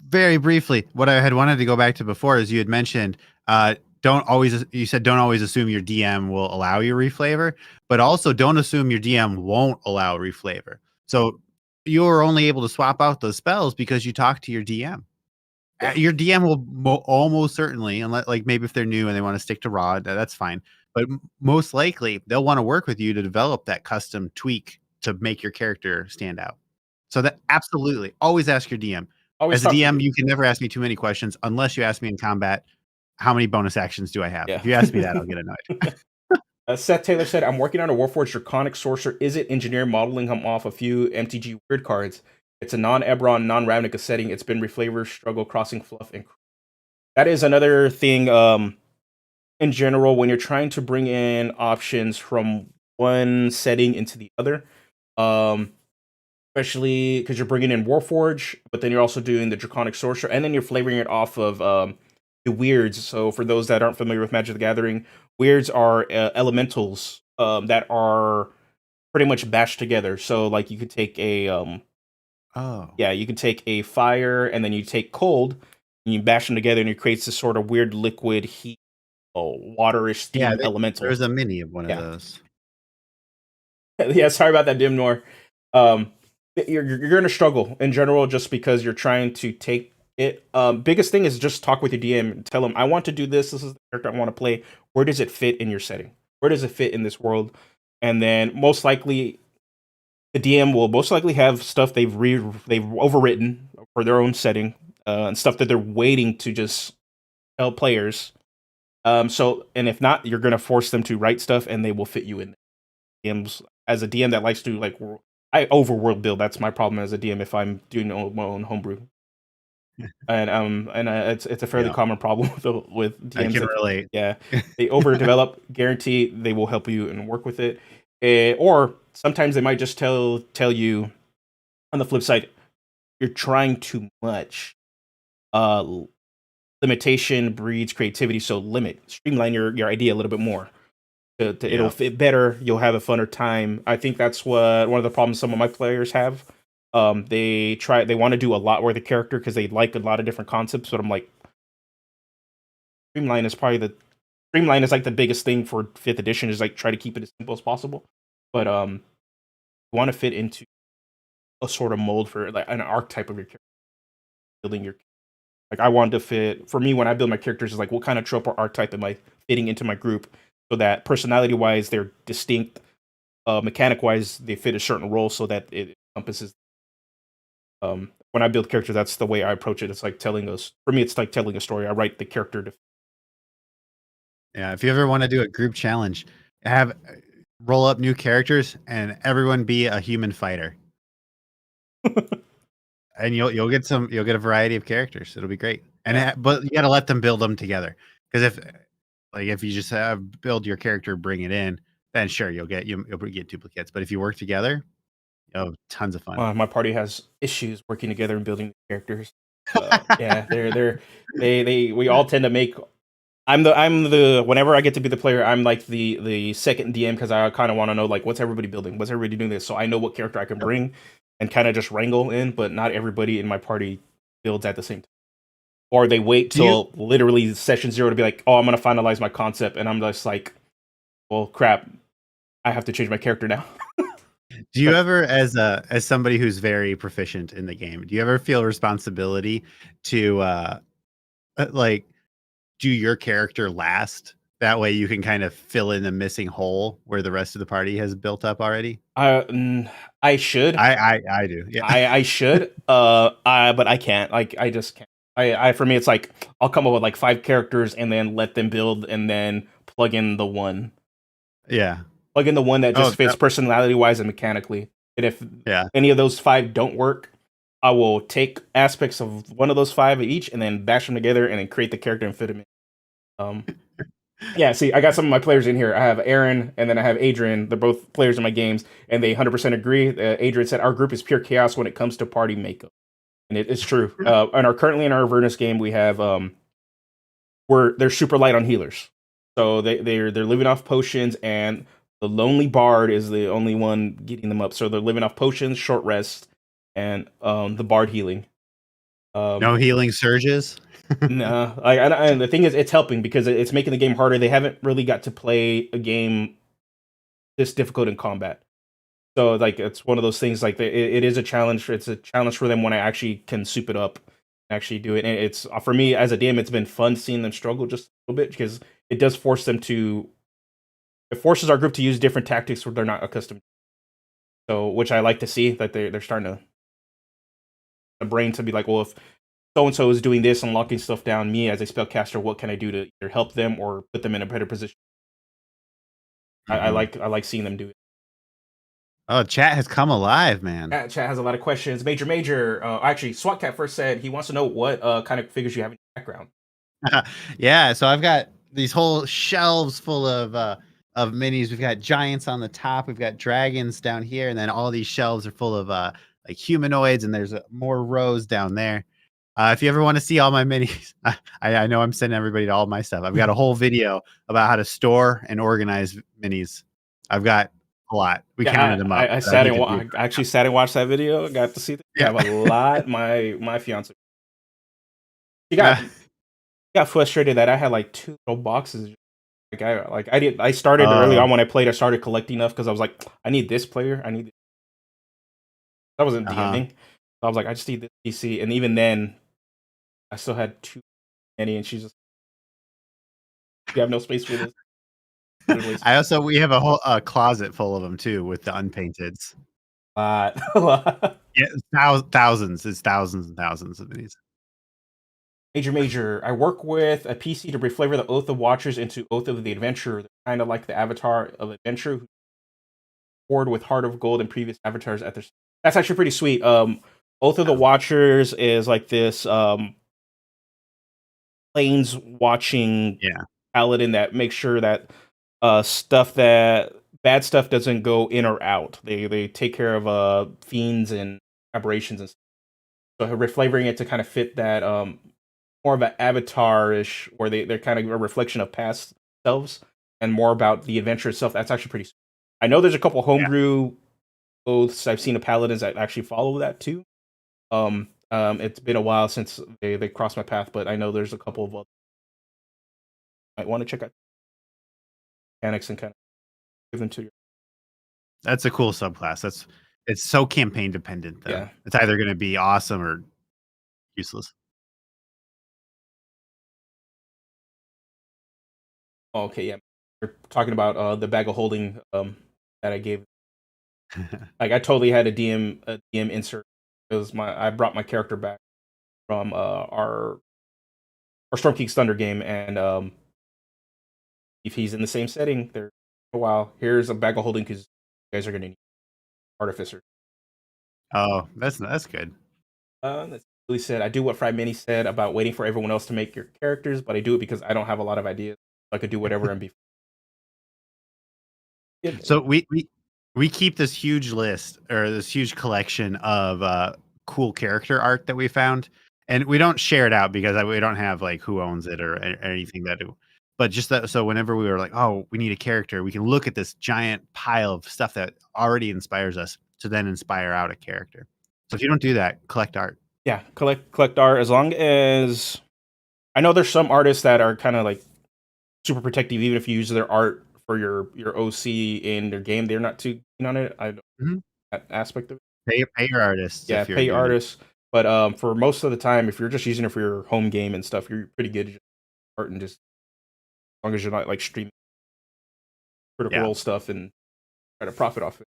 [SPEAKER 2] very briefly, what I had wanted to go back to before is you had mentioned don't always assume your DM will allow you reflavor, but also don't assume your DM won't allow reflavor. So you're only able to swap out those spells because you talk to your DM. Your DM will almost certainly, unless like maybe if they're new and they want to stick to raw, that's fine. But most likely they'll want to work with you to develop that custom tweak to make your character stand out. So that absolutely always ask your DM. As a DM, you can never ask me too many questions unless you ask me in combat, how many bonus actions do I have?
[SPEAKER 1] Yeah.
[SPEAKER 2] If you ask me that, I'll get annoyed.
[SPEAKER 1] Seth Taylor said, I'm working on a Warforged Draconic Sorcerer. Is it engineer modeling him off a few MTG weird cards? It's a non-Ebron, non-Ravnica setting. It's been reflavored, struggle, crossing, fluff, and that is another thing in general when you're trying to bring in options from one setting into the other. Especially because you're bringing in Warforge, but then you're also doing the Draconic Sorcerer, and then you're flavoring it off of the weirds. So for those that aren't familiar with Magic the Gathering, weirds are elementals that are pretty much bashed together. So like you could take a you could take a fire, and then you take cold, and you bash them together, and it creates this sort of weird liquid heat, waterish steam elemental.
[SPEAKER 2] There's a mini of one of those.
[SPEAKER 1] Yeah, sorry about that, Dimnor. You're going to struggle in general just because you're trying to take it. Biggest thing is just talk with your DM and tell them, I want to do this. This is the character I want to play. Where does it fit in your setting? Where does it fit in this world? And then most likely, the DM will most likely have stuff they've overwritten for their own setting and stuff that they're waiting to just tell players. And if not, you're going to force them to write stuff, and they will fit you in. DMs, as a DM that likes to I overworld build. That's my problem as a DM if I'm doing my own homebrew. and it's a fairly common problem with DMs.
[SPEAKER 2] I can relate.
[SPEAKER 1] Yeah, they overdevelop. Guarantee they will help you and work with it. Or sometimes they might just tell you on the flip side, you're trying too much. Limitation breeds creativity, so streamline your idea a little bit more. It'll fit better. You'll have a funner time. I think that's what one of the problems some of my players have. They want to do a lot with the character because they like a lot of different concepts. But I'm like, streamline is like the biggest thing for 5th edition. Is like try to keep it as simple as possible. But you want to fit into a sort of mold for like an archetype of your character. Building your like I want to fit for me when I build my characters is like what kind of trope or archetype am I fitting into my group? So that personality-wise, they're distinct. Mechanic-wise, they fit a certain role so that it encompasses. When I build characters, that's the way I approach it. It's like for me, it's like telling a story. I write the character to.
[SPEAKER 2] Yeah, if you ever want to do a group challenge, roll up new characters and everyone be a human fighter. And you'll get a variety of characters. It'll be great. And but you got to let them build them together. Because if you just build your character, bring it in, then sure you'll get duplicates. But if you work together, tons of fun.
[SPEAKER 1] My party has issues working together and building characters. Yeah, we all tend to make. I'm the whenever I get to be the player, I'm like the second DM because I kind of want to know like what's everybody building, what's everybody doing this, so I know what character I can bring and kind of just wrangle in. But not everybody in my party builds at the same time. Or they wait till literally session 0 to be like, oh, I'm going to finalize my concept. And I'm just like, well, crap. I have to change my character now.
[SPEAKER 2] Do you ever, as somebody who's very proficient in the game, do you ever feel responsibility to like do your character last? That way you can kind of fill in the missing hole where the rest of the party has built up already.
[SPEAKER 1] I should.
[SPEAKER 2] I do. Yeah.
[SPEAKER 1] I should. But I can't. Like I just can't. For me, it's like I'll come up with like 5 characters and then let them build and then plug in the one.
[SPEAKER 2] Yeah.
[SPEAKER 1] Plug in the one that just fits personality wise and mechanically. And if any of those 5 don't work, I will take aspects of one of those 5 of each and then bash them together and then create the character and fit them in. Yeah, see, I got some of my players in here. I have Aaron and then I have Adrian. They're both players in my games, and they 100% agree. Adrian said our group is pure chaos when it comes to party makeup, and it's true. And currently in our Avernus game, we have they're super light on healers, so they're living off potions, and the lonely bard is the only one getting them up. So they're living off potions, short rest, and the bard healing.
[SPEAKER 2] No healing surges.
[SPEAKER 1] No, and the thing is, it's helping because it's making the game harder. They haven't really got to play a game this difficult in combat, so like it's one of those things. Like it is a challenge. It's a challenge for them when I actually can soup it up, and actually do it. And it's for me as a DM, it's been fun seeing them struggle just a little bit because it does force them to. It forces our group to use different tactics where they're not accustomed. So, which I like to see that they're starting to the brain to be like, well, if so and so is doing this and locking stuff down, me as a spellcaster, what can I do to either help them or put them in a better position? I like seeing them do it.
[SPEAKER 2] Oh, chat has come alive, man.
[SPEAKER 1] Chat has a lot of questions. Major. Actually, SWATcat first said he wants to know what kind of figures you have in your background.
[SPEAKER 2] Yeah, so I've got these whole shelves full of minis. We've got giants on the top. We've got dragons down here, and then all these shelves are full of like humanoids, and there's more rows down there. If you ever want to see all my minis, I know I'm sending everybody to all my stuff. I've got a whole video about how to store and organize minis. I've got a lot. We counted them up.
[SPEAKER 1] I actually sat and watched that video. Got to see. I have a lot. My fiance. She got frustrated that I had like 2 little boxes. I started early on when I played. I started collecting enough because I was like, I need this player. I need. That wasn't DMing. So I was like, I just need this PC, and even then, I still had too many, and she's just, you have no space for this.
[SPEAKER 2] We have a whole closet full of them too, with the unpainteds.
[SPEAKER 1] A lot.
[SPEAKER 2] Yeah, thousands. It's thousands and thousands of these.
[SPEAKER 1] Major. I work with a PC to reflavor the Oath of Watchers into Oath of the Adventurer. They're kind of like the avatar of Adventure, who poured with Heart of Gold and previous avatars at their. That's actually pretty sweet. Oath of the Watchers is like this planes watching paladin that makes sure that bad stuff doesn't go in or out. They take care of fiends and aberrations and stuff. So reflavoring it to kind of fit that more of an avatar-ish, where they're kind of a reflection of past selves and more about the adventure itself. That's actually pretty sweet. I know there's a couple homebrew oaths I've seen of paladins that actually follow that too. It's been a while since they crossed my path, but I know there's a couple of might want to check out mechanics and kind of give them to you.
[SPEAKER 2] That's a cool subclass. It's so campaign dependent though. Yeah. It's either going to be awesome or useless.
[SPEAKER 1] Okay, yeah. We're talking about the bag of holding that I gave. Like I totally had a DM insert. It was I brought my character back from our Storm King's Thunder game, and if he's in the same setting, there a while. Here's a bag of holding because you guys are gonna need Artificer.
[SPEAKER 2] Oh, that's good.
[SPEAKER 1] That's really said. I do what Fryminis said about waiting for everyone else to make your characters, but I do it because I don't have a lot of ideas. I could do whatever and be.
[SPEAKER 2] So we keep this huge list or this huge collection of cool character art that we found, and we don't share it out because we don't have like who owns it or anything that do. But just that, so whenever we were like, oh, we need a character, we can look at this giant pile of stuff that already inspires us to then inspire out a character. So if you don't do that, collect art.
[SPEAKER 1] Yeah, collect art. As long as I know there's some artists that are kind of like super protective, even if you use their art for your OC in their game, they're not too keen on it. I don't that aspect of it.
[SPEAKER 2] Pay your artists
[SPEAKER 1] Yeah,
[SPEAKER 2] if you're
[SPEAKER 1] pay
[SPEAKER 2] doing it.
[SPEAKER 1] artists. But for most of the time, if you're just using it for your home game and stuff, you're pretty good. Just start and just as long as you're not like streaming critical
[SPEAKER 2] Yeah.
[SPEAKER 1] role stuff and try to profit off it.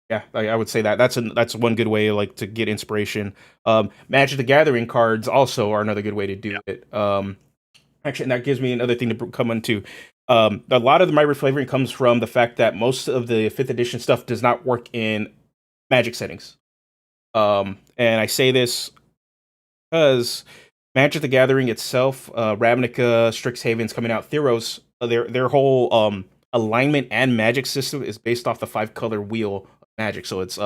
[SPEAKER 1] Yeah, I would say that that's one good way like to get inspiration. Magic the Gathering cards also are another good way to do
[SPEAKER 2] Yeah.
[SPEAKER 1] it. Actually, and that gives me another thing to come into. A lot of my reflavoring comes from the fact that most of the fifth edition stuff does not work in Magic settings. And I say this because Magic the Gathering itself, Ravnica, Strixhaven's coming out, Theros, their whole alignment and magic system is based off the 5 color wheel of magic. So it's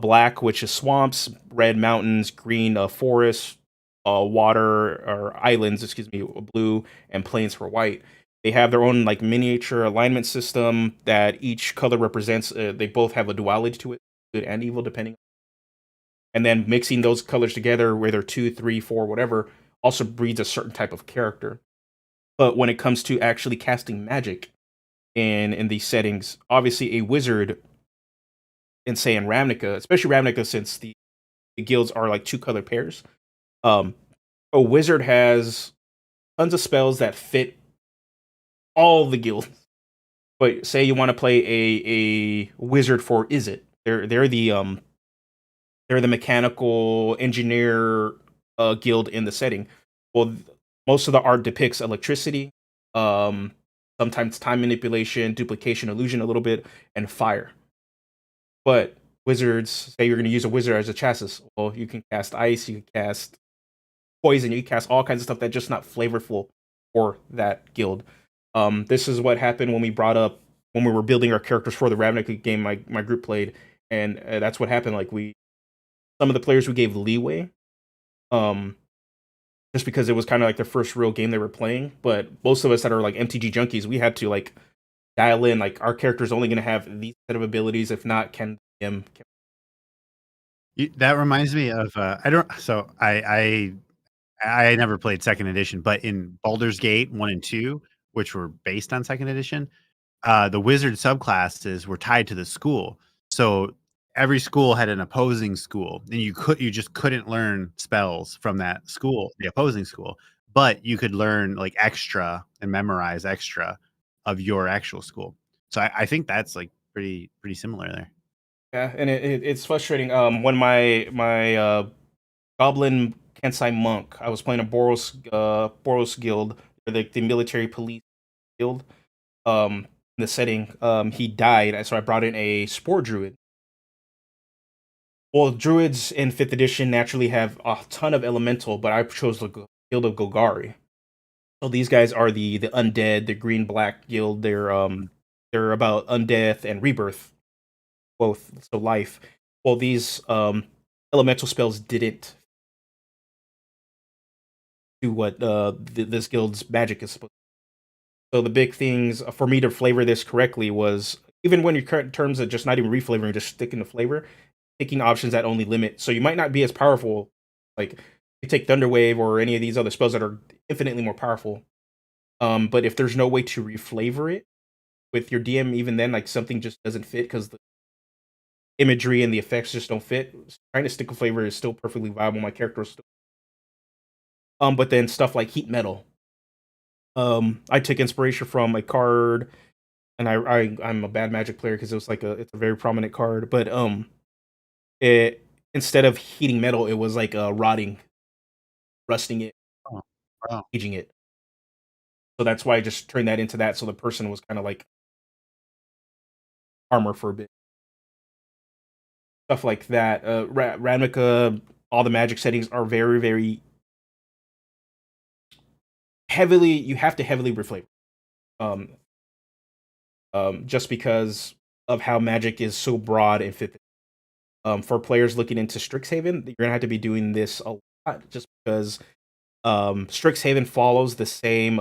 [SPEAKER 1] black, which is swamps, red mountains, green forests, water or islands, excuse me, blue, and plains for white. They have their own like miniature alignment system that each color represents. They both have a duality to it, good and evil, depending. And then mixing those colors together, whether 2, 3, 4, whatever, also breeds a certain type of character. But when it comes to actually casting magic in these settings, obviously a wizard in say in Ravnica, especially Ravnica, since the guilds are like 2 color pairs, um, a wizard has tons of spells that fit all the guilds. But say you want to play a wizard for is it? They're the mechanical engineer guild in the setting. Well, most of the art depicts electricity, um, sometimes time manipulation, duplication, illusion, a little bit, and fire. But wizards, say you're going to use a wizard as a chassis. Well, you can cast ice, you can cast poison, you can cast all kinds of stuff that's just not flavorful for that guild. This is what happened when we brought up when we were building our characters for the Ravnica game my group played, and that's what happened. Like some of the players we gave leeway, um, just because it was kind of like their first real game they were playing. But most of us that are like MTG junkies, we had to like dial in like our character's only going to have these set of abilities. If not, can DM.
[SPEAKER 2] That reminds me of I don't. So I never played second edition, but in Baldur's Gate 1 and 2, which were based on second edition, the wizard subclasses were tied to the school. So every school had an opposing school, and you just couldn't learn spells from that school, the opposing school, but you could learn like extra and memorize extra of your actual school. So I think that's like pretty similar there.
[SPEAKER 1] Yeah, and it's frustrating. When my Goblin Kensai monk, I was playing a Boros guild, or the military police guild. In the setting, he died, so I brought in a spore druid. Well, druids in fifth edition naturally have a ton of elemental, but I chose the guild of Golgari. So these guys are the undead, the green black guild. They're about undeath and rebirth, both so life. Well, these elemental spells didn't do what this guild's magic is supposed to. So the big things for me to flavor this correctly was even when your current terms of just not even reflavoring, just sticking to flavor, picking options that only limit. So you might not be as powerful. Like you take Thunderwave or any of these other spells that are infinitely more powerful. But if there's no way to reflavor it with your DM, even then, like something just doesn't fit because the imagery and the effects just don't fit. Trying to stick a flavor is still perfectly viable. My character is still. But then stuff like Heat Metal. I took inspiration from a card, and I'm a bad Magic player because it's a very prominent card. But it instead of heating metal, it was like rotting, rusting it,
[SPEAKER 2] Oh, wow.
[SPEAKER 1] aging it. So that's why I just turned that into that. So the person was kind of like armor for a bit, stuff like that. Ravnica, all the magic settings are very, very heavily. You have to heavily reflavor, um, just because of how magic is so broad and fit. For players looking into Strixhaven, you're gonna have to be doing this a lot, just because Strixhaven follows the same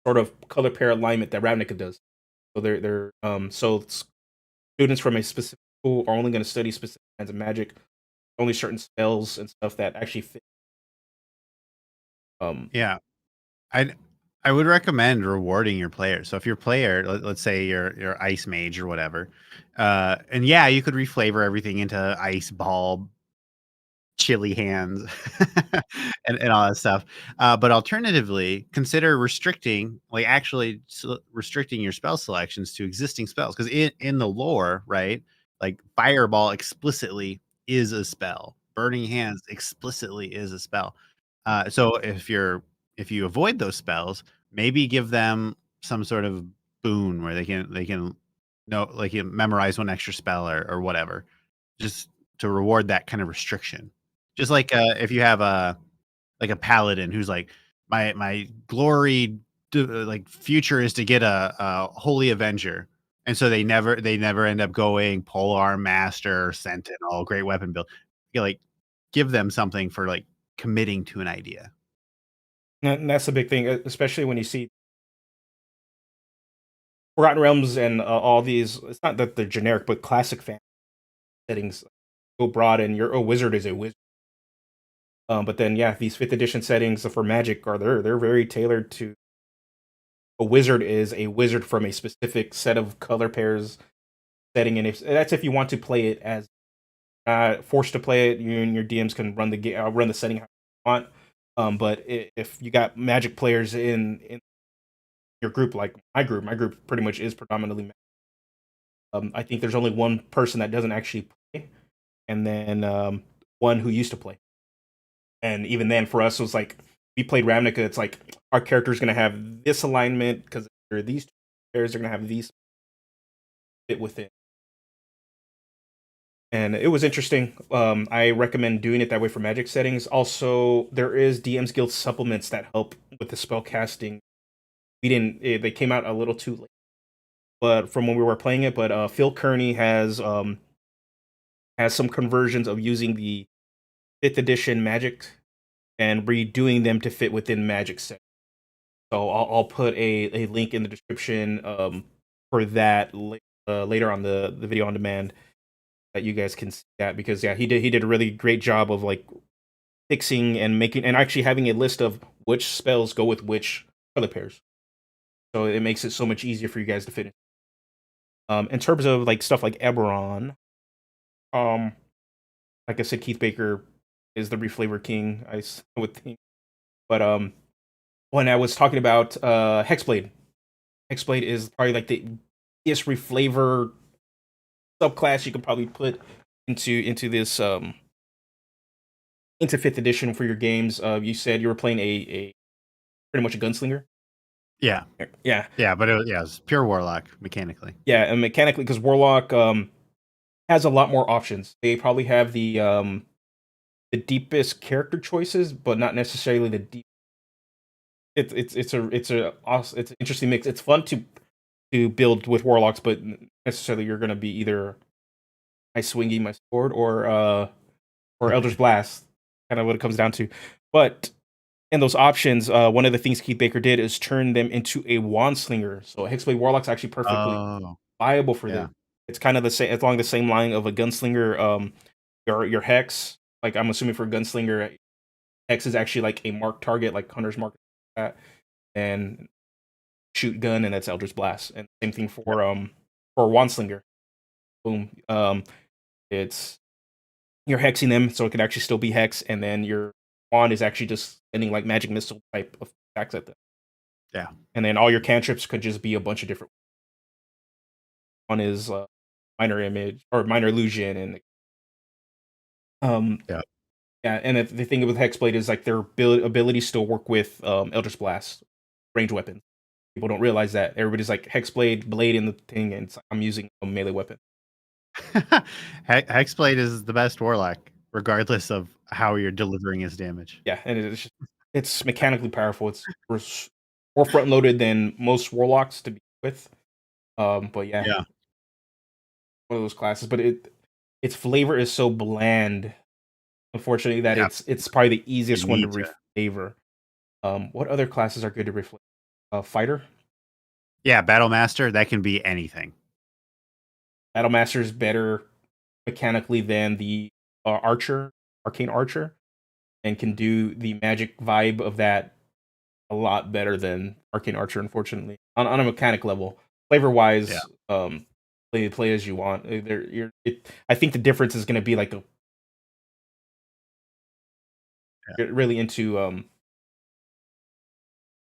[SPEAKER 1] sort of color pair alignment that Ravnica does. So so students from a specific school are only going to study specific kinds of magic, only certain spells and stuff that actually fit. Um,
[SPEAKER 2] Yeah. I I would recommend rewarding your players. So if your player, let's say you're ice mage or whatever, and yeah, you could reflavor everything into ice ball, chili hands, and all that stuff. But alternatively, consider restricting, like actually restricting your spell selections to existing spells. Because in the lore, right, like fireball explicitly is a spell. Burning hands explicitly is a spell. So if you avoid those spells, maybe give them some sort of boon where they can know, like, you memorize one extra spell or whatever, just to reward that kind of restriction. Just like if you have a paladin who's like, my glory like future is to get a holy avenger, and so they never end up going polearm master, sentinel, great weapon build. You like give them something for like committing to an idea.
[SPEAKER 1] And that's the big thing, especially when you see Forgotten Realms and all these. It's not that they're generic, but classic fan settings go broad, and your a wizard is a wizard. But then, yeah, these fifth edition settings for Magic are they're very tailored to a wizard is a wizard from a specific set of color pairs setting, and if that's if you want to play it as forced to play it, you and your DMs can run the game, run the setting how you want. But if you got Magic players in your group, like my group pretty much is predominantly. I think there's only one person that doesn't actually play, and then one who used to play. And even then, for us, it was like we played Ravnica. It's like our character's gonna have this alignment because these two pairs are gonna have these fit within. And it was interesting. I recommend doing it that way for Magic settings. Also, there is DM's Guild supplements that help with the spell casting. We didn't. They came out a little too late, but from when we were playing it. But Phil Kearney has some conversions of using the fifth edition Magic and redoing them to fit within Magic set. So I'll put a link in the description for that later on the video on demand that you guys can see that, because yeah, he did a really great job of like fixing and making and actually having a list of which spells go with which color pairs. So it makes it so much easier for you guys to fit in. In terms of like stuff like Eberron, um, like I said, Keith Baker is the reflavor king. Would think, but when I was talking about Hexblade, Hexblade is probably like the easiest reflavor subclass you can probably put into this into fifth edition for your games. You said you were playing a pretty much a gunslinger.
[SPEAKER 2] Yeah,
[SPEAKER 1] Yeah,
[SPEAKER 2] yeah, but it's pure warlock mechanically.
[SPEAKER 1] yeah, and mechanically, because Warlock has a lot more options. They probably have the deepest character choices, but not necessarily the deep. It's an interesting mix. It's fun to build with warlocks, but necessarily you're gonna be either I swingy my sword or Eldritch Blast, kind of what it comes down to. But in those options, one of the things Keith Baker did is turn them into a wand slinger. So Hexblade Warlock's actually perfectly
[SPEAKER 2] Oh,
[SPEAKER 1] viable for
[SPEAKER 2] yeah.
[SPEAKER 1] this. It's kind of the same along the same line of a gunslinger. Your Hex, like I'm assuming for a gunslinger, Hex is actually like a marked target, like Hunter's mark, like that, and shoot gun, and that's Eldritch Blast. And same thing for wand slinger. Boom. It's you're hexing them, so it could actually still be hex, and then your wand is actually just sending like magic missile type of attacks at them.
[SPEAKER 2] Yeah.
[SPEAKER 1] And then all your cantrips could just be a bunch of different. One is minor image or minor illusion, and um
[SPEAKER 2] Yeah.
[SPEAKER 1] yeah, and the thing with Hexblade is like their abilities still work with Eldritch Blast, range weapons. People don't realize that. Everybody's like Hexblade, blade in the thing, and I'm using a melee weapon.
[SPEAKER 2] Hexblade is the best warlock, regardless of how you're delivering his damage.
[SPEAKER 1] Yeah, and it's mechanically powerful. It's more front loaded than most warlocks to be with. But yeah,
[SPEAKER 2] Yeah.
[SPEAKER 1] one of those classes. But its flavor is so bland, unfortunately, that
[SPEAKER 2] Yeah.
[SPEAKER 1] it's probably the
[SPEAKER 2] You
[SPEAKER 1] easiest one to
[SPEAKER 2] need to.
[SPEAKER 1] reflavor. What other classes are good to reflavor? Fighter,
[SPEAKER 2] Yeah, Battle Master, that can be anything.
[SPEAKER 1] Battle Master is better mechanically than the Archer, Arcane Archer, and can do the magic vibe of that a lot better than Arcane Archer, unfortunately, on a mechanic level. Flavor wise, play as you want. I think the difference is going to be like get really into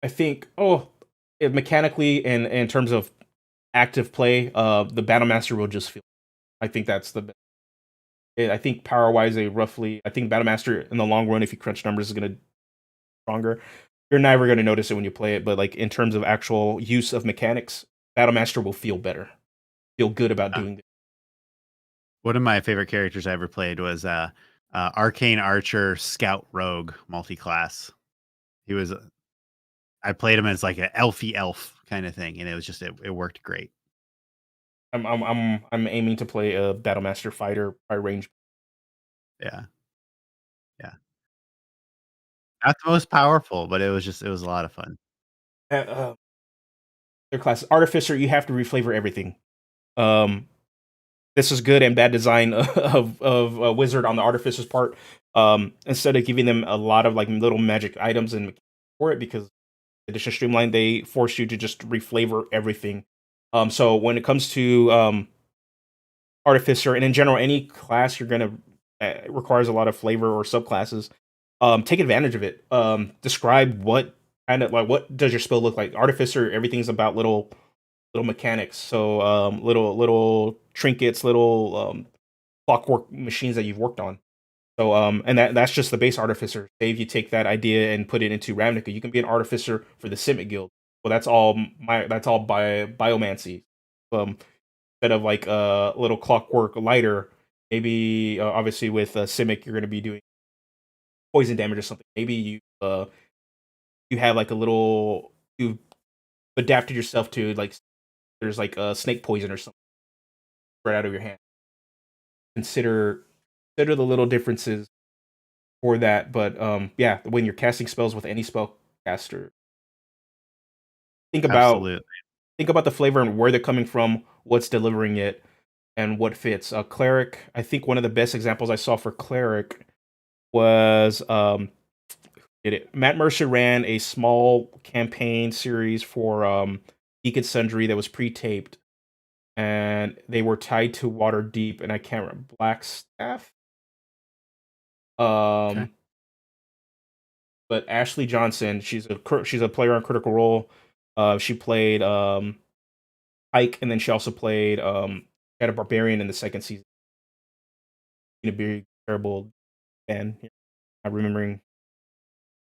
[SPEAKER 1] I think mechanically and in terms of active play, the Battle Master will just feel. I think that's the. I think power wise, I think Battle Master in the long run, if you crunch numbers, is going to stronger. You're never going to notice it when you play it, but like in terms of actual use of mechanics, Battle Master will feel better, feel good about doing it.
[SPEAKER 2] One of my favorite characters I ever played was Arcane Archer Scout Rogue multi-class. He was I played him as like an elfy elf kind of thing, and it was just it worked great.
[SPEAKER 1] I'm aiming to play a Battle Master fighter by range.
[SPEAKER 2] Yeah. Not the most powerful, but it was a lot of fun.
[SPEAKER 1] Their class Artificer, you have to reflavor everything. This is good and bad design of a wizard on the Artificer's part. Instead of giving them a lot of like little magic items and for it, because Edition Streamline, they force you to just reflavor everything. So when it comes to Artificer, and in general, any class you're gonna requires a lot of flavor or subclasses, take advantage of it. Describe what kind of like what does your spell look like? Artificer, everything's about little mechanics. So little trinkets, little clockwork machines that you've worked on. So and that's just the base Artificer. Say if you take that idea and put it into Ravnica, you can be an Artificer for the Simic Guild. Well, that's all by biomancy. Instead of like a little clockwork lighter, maybe obviously with Simic you're going to be doing poison damage or something. Maybe you have like a little you adapted yourself to like there's like a snake poison or something right out of your hand. Consider the little differences for that, but yeah, when you're casting spells with any spellcaster, think about
[SPEAKER 2] Absolutely.
[SPEAKER 1] think about the flavor and where they're coming from, what's delivering it, and what fits. Cleric, I think one of the best examples I saw for Cleric was Matt Mercer ran a small campaign series for Geek and Sundry that was pre-taped, and they were tied to Waterdeep, and I can't remember Blackstaff.
[SPEAKER 2] Okay.
[SPEAKER 1] But Ashley Johnson, she's a player on Critical Role. She played Pike, and then she also played had a barbarian in the second season. In a very terrible fan, I'm remembering,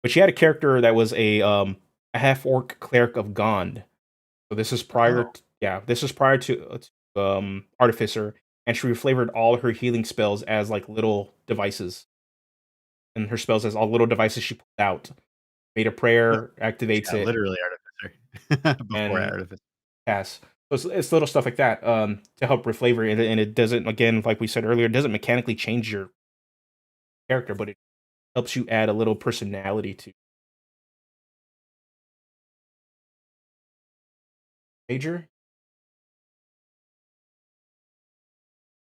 [SPEAKER 1] but she had a character that was a half orc cleric of Gond. So this is prior, this is prior to Artificer, and she reflavored all her healing spells as like little devices, and her spells as all little devices she pulled out. Made a prayer, activates it,
[SPEAKER 2] literally Artificer before
[SPEAKER 1] and
[SPEAKER 2] Artificer.
[SPEAKER 1] pass. So it's little stuff like that to help reflavor it, and it doesn't, again, like we said earlier, it doesn't mechanically change your character, but it helps you add a little personality to Major.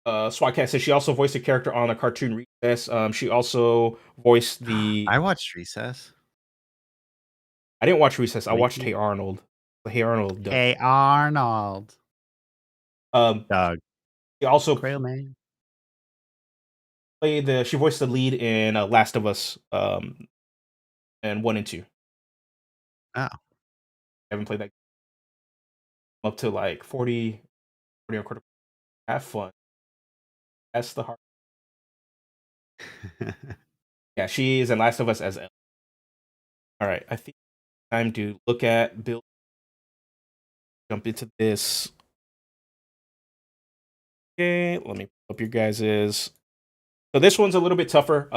[SPEAKER 1] Swatcat says she also voiced a character on a cartoon Recess. She also voiced the.
[SPEAKER 2] I watched Recess.
[SPEAKER 1] I didn't watch Recess. I watched Hey Arnold. Hey Arnold.
[SPEAKER 2] Hey Arnold. Dog.
[SPEAKER 1] She also
[SPEAKER 2] Quail Man.
[SPEAKER 1] played she voiced the lead in Last of Us and 1 and 2.
[SPEAKER 2] Oh.
[SPEAKER 1] I haven't played that. I'm up to like 40 on Critical. Have fun. That's the hard. Yeah, she is in Last of Us as Elle. All right, I think time to look at build. Jump into this. Okay, let me pull up your guys's. So this one's a little bit tougher.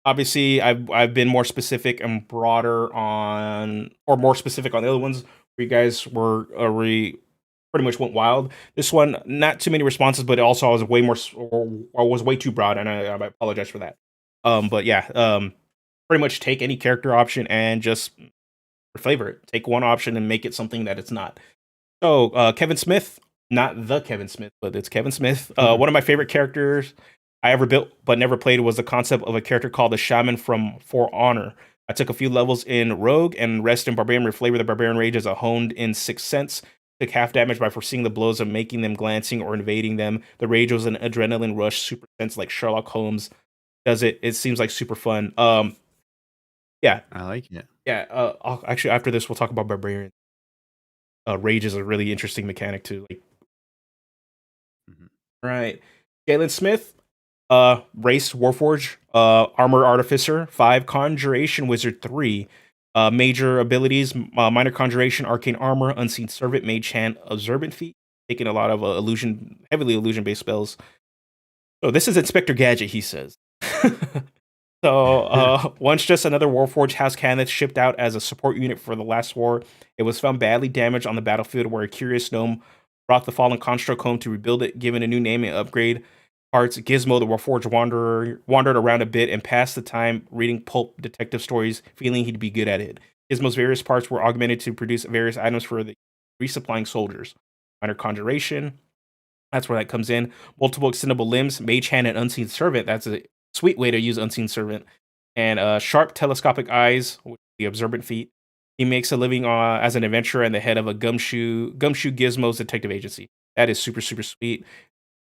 [SPEAKER 1] Obviously, I've been more specific and broader on, or more specific on the other ones where you guys were pretty much went wild. This one, not too many responses, but also I was way more, or was way too broad, and I apologize for that. But yeah, pretty much take any character option and just flavor it. Take one option and make it something that it's not. So Kevin Smith, not the Kevin Smith, but it's Kevin Smith. One of my favorite characters I ever built but never played was the concept of a character called the Shaman from For Honor. I took a few levels in Rogue and rest in Barbarian. Reflavor the Barbarian Rage as a honed in Sixth Sense. Took half damage by foreseeing the blows of making them glancing or invading them. The Rage was an adrenaline rush, super sense like Sherlock Holmes does it. It seems like super fun. Yeah,
[SPEAKER 2] I like it.
[SPEAKER 1] yeah. Actually, after this, we'll talk about Barbarian. Rage is a really interesting mechanic too. Like, right, Galen Smith, race Warforge, armor artificer 5, conjuration wizard 3, major abilities, minor conjuration, arcane armor, unseen servant, mage hand, observant feat, taking a lot of heavily illusion based spells. So this is Inspector Gadget, he says. So, once just another Warforged house cannon shipped out as a support unit for the last war. It was found badly damaged on the battlefield, where a curious gnome brought the fallen construct home to rebuild it, given a new name and upgrade parts. Gizmo, the Warforged wanderer, wandered around a bit and passed the time reading pulp detective stories, feeling he'd be good at it. Gizmo's various parts were augmented to produce various items for the resupplying soldiers. Minor conjuration, that's where that comes in. Multiple extendable limbs, mage hand, and unseen servant. That's a sweet way to use unseen servant. And sharp telescopic eyes, the observant feat. He makes a living as an adventurer and the head of a Gumshoe Gizmos detective agency. That is super super sweet.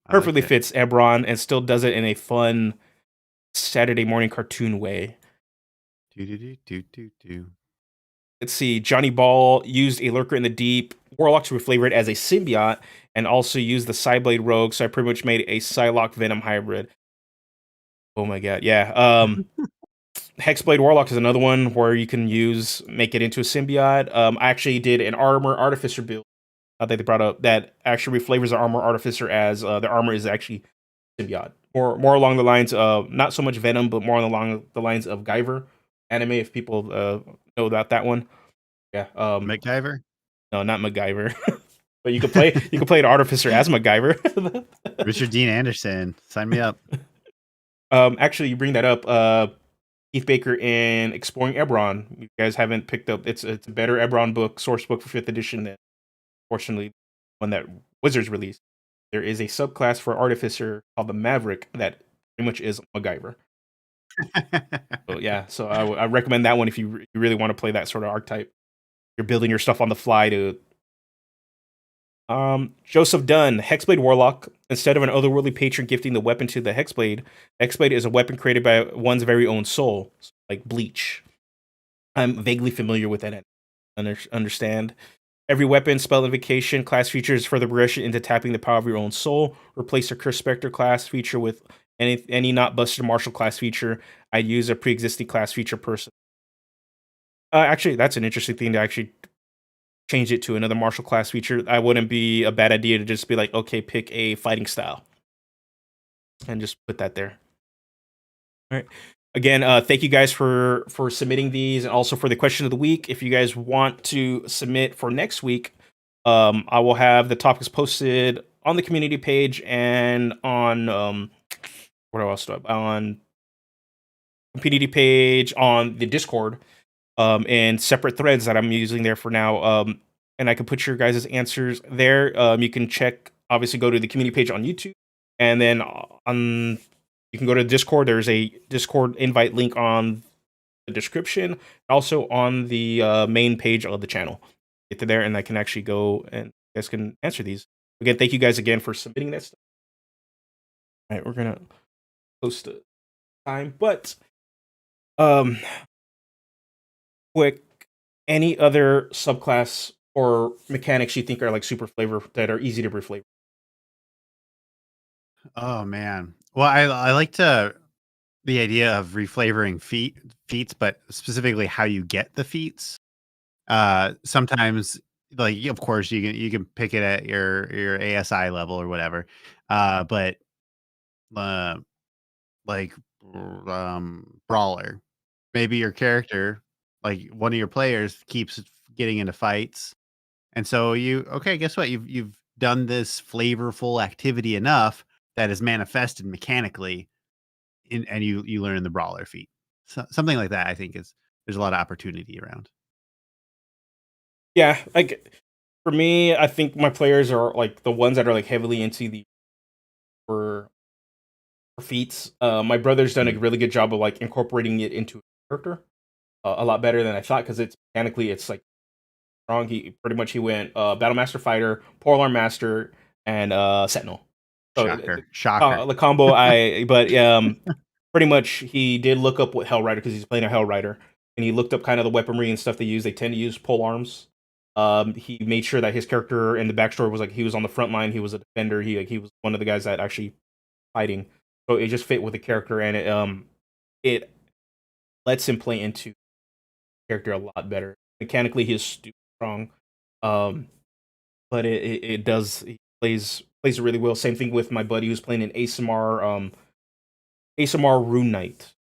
[SPEAKER 1] Perfectly fits Ebron and still does it in a fun Saturday morning cartoon way. Let's see. Johnny Ball used a lurker in the deep Warlock to reflavor it as a symbiote, and also used the Psyblade Rogue. So I pretty much made a Psylocke Venom hybrid. Oh my god, yeah. Hex Blade Warlock is another one where you can make it into a symbiote. I actually did an armor artificer build that they brought up that actually reflavors the armor artificer as the armor is actually symbiote. More along the lines of not so much Venom, but more along the lines of Guyver anime. If people know about that one, yeah.
[SPEAKER 2] MacGyver?
[SPEAKER 1] No, not MacGyver. But you can play an artificer as MacGyver.
[SPEAKER 2] Richard Dean Anderson, sign me up.
[SPEAKER 1] Actually, you bring that up. Keith Baker in Exploring Ebron. You guys haven't picked up. It's a better Ebron book, source book for 5th edition than, fortunately, one that Wizards released. There is a subclass for Artificer called the Maverick that pretty much is MacGyver. So yeah, so I recommend that one if you really want to play that sort of archetype. You're building your stuff on the fly to. Joseph Dunn, Hexblade Warlock. Instead of an otherworldly patron gifting the weapon to the Hexblade, Hexblade is a weapon created by one's very own soul, like Bleach. I'm vaguely familiar with that. Understand. Every weapon, spell, invocation, class feature is further progression into tapping the power of your own soul. Replace your Cursed Spectre class feature with any not busted martial class feature. I use a pre-existing class feature person. Actually, that's an interesting thing to actually change it to another martial class feature. I wouldn't be a bad idea to just be like, okay, pick a fighting style and just put that there. All right. Again, thank you guys for submitting these and also for the question of the week. If you guys want to submit for next week, I will have the topics posted on the community page and on what else do I on community page on the Discord and separate threads that I'm using there for now. And I can put your guys' answers there. You can check, obviously, go to the community page on YouTube, and then you can go to Discord. There's a Discord invite link on the description, also on the main page of the channel. Get to there, and I can actually go and you guys can answer these. Again, thank you guys again for submitting that stuff. All right, we're gonna post the time, but quick, any other subclass or mechanics you think are like super flavor that are easy to reflavor?
[SPEAKER 2] Oh man. Well, I like the idea of reflavoring feats, but specifically how you get the feats. Sometimes, like, of course you can pick it at your ASI level or whatever. But uh, like brawler, maybe your character, like one of your players, keeps getting into fights, and so okay, guess what? You've done this flavorful activity enough that is manifested mechanically and you learn the brawler feat. So, something like that, I think there's a lot of opportunity around.
[SPEAKER 1] Yeah, like for me, I think my players are like the ones that are like heavily into the for feats. My brother's done a
[SPEAKER 2] Mm.
[SPEAKER 1] really good job of like incorporating it into a character. a lot better than I thought because it's mechanically it's like strong. He went Battle Master Fighter, Polearm Master, and Sentinel. So
[SPEAKER 2] Shocker.
[SPEAKER 1] the combo but pretty much he did look up what Hell Rider because he's playing a Hell Rider, and he looked up kind of the weaponry and stuff they use. They tend to use pole arms. He made sure that his character in the backstory was like he was on the front line. He was a defender. He was one of the guys that actually fighting. So it just fit with the character, and it lets him play into character a lot better. Mechanically, he's stupid strong, um, but it does he plays it really well. Same thing with my buddy who's playing an ASMR Rune Knight.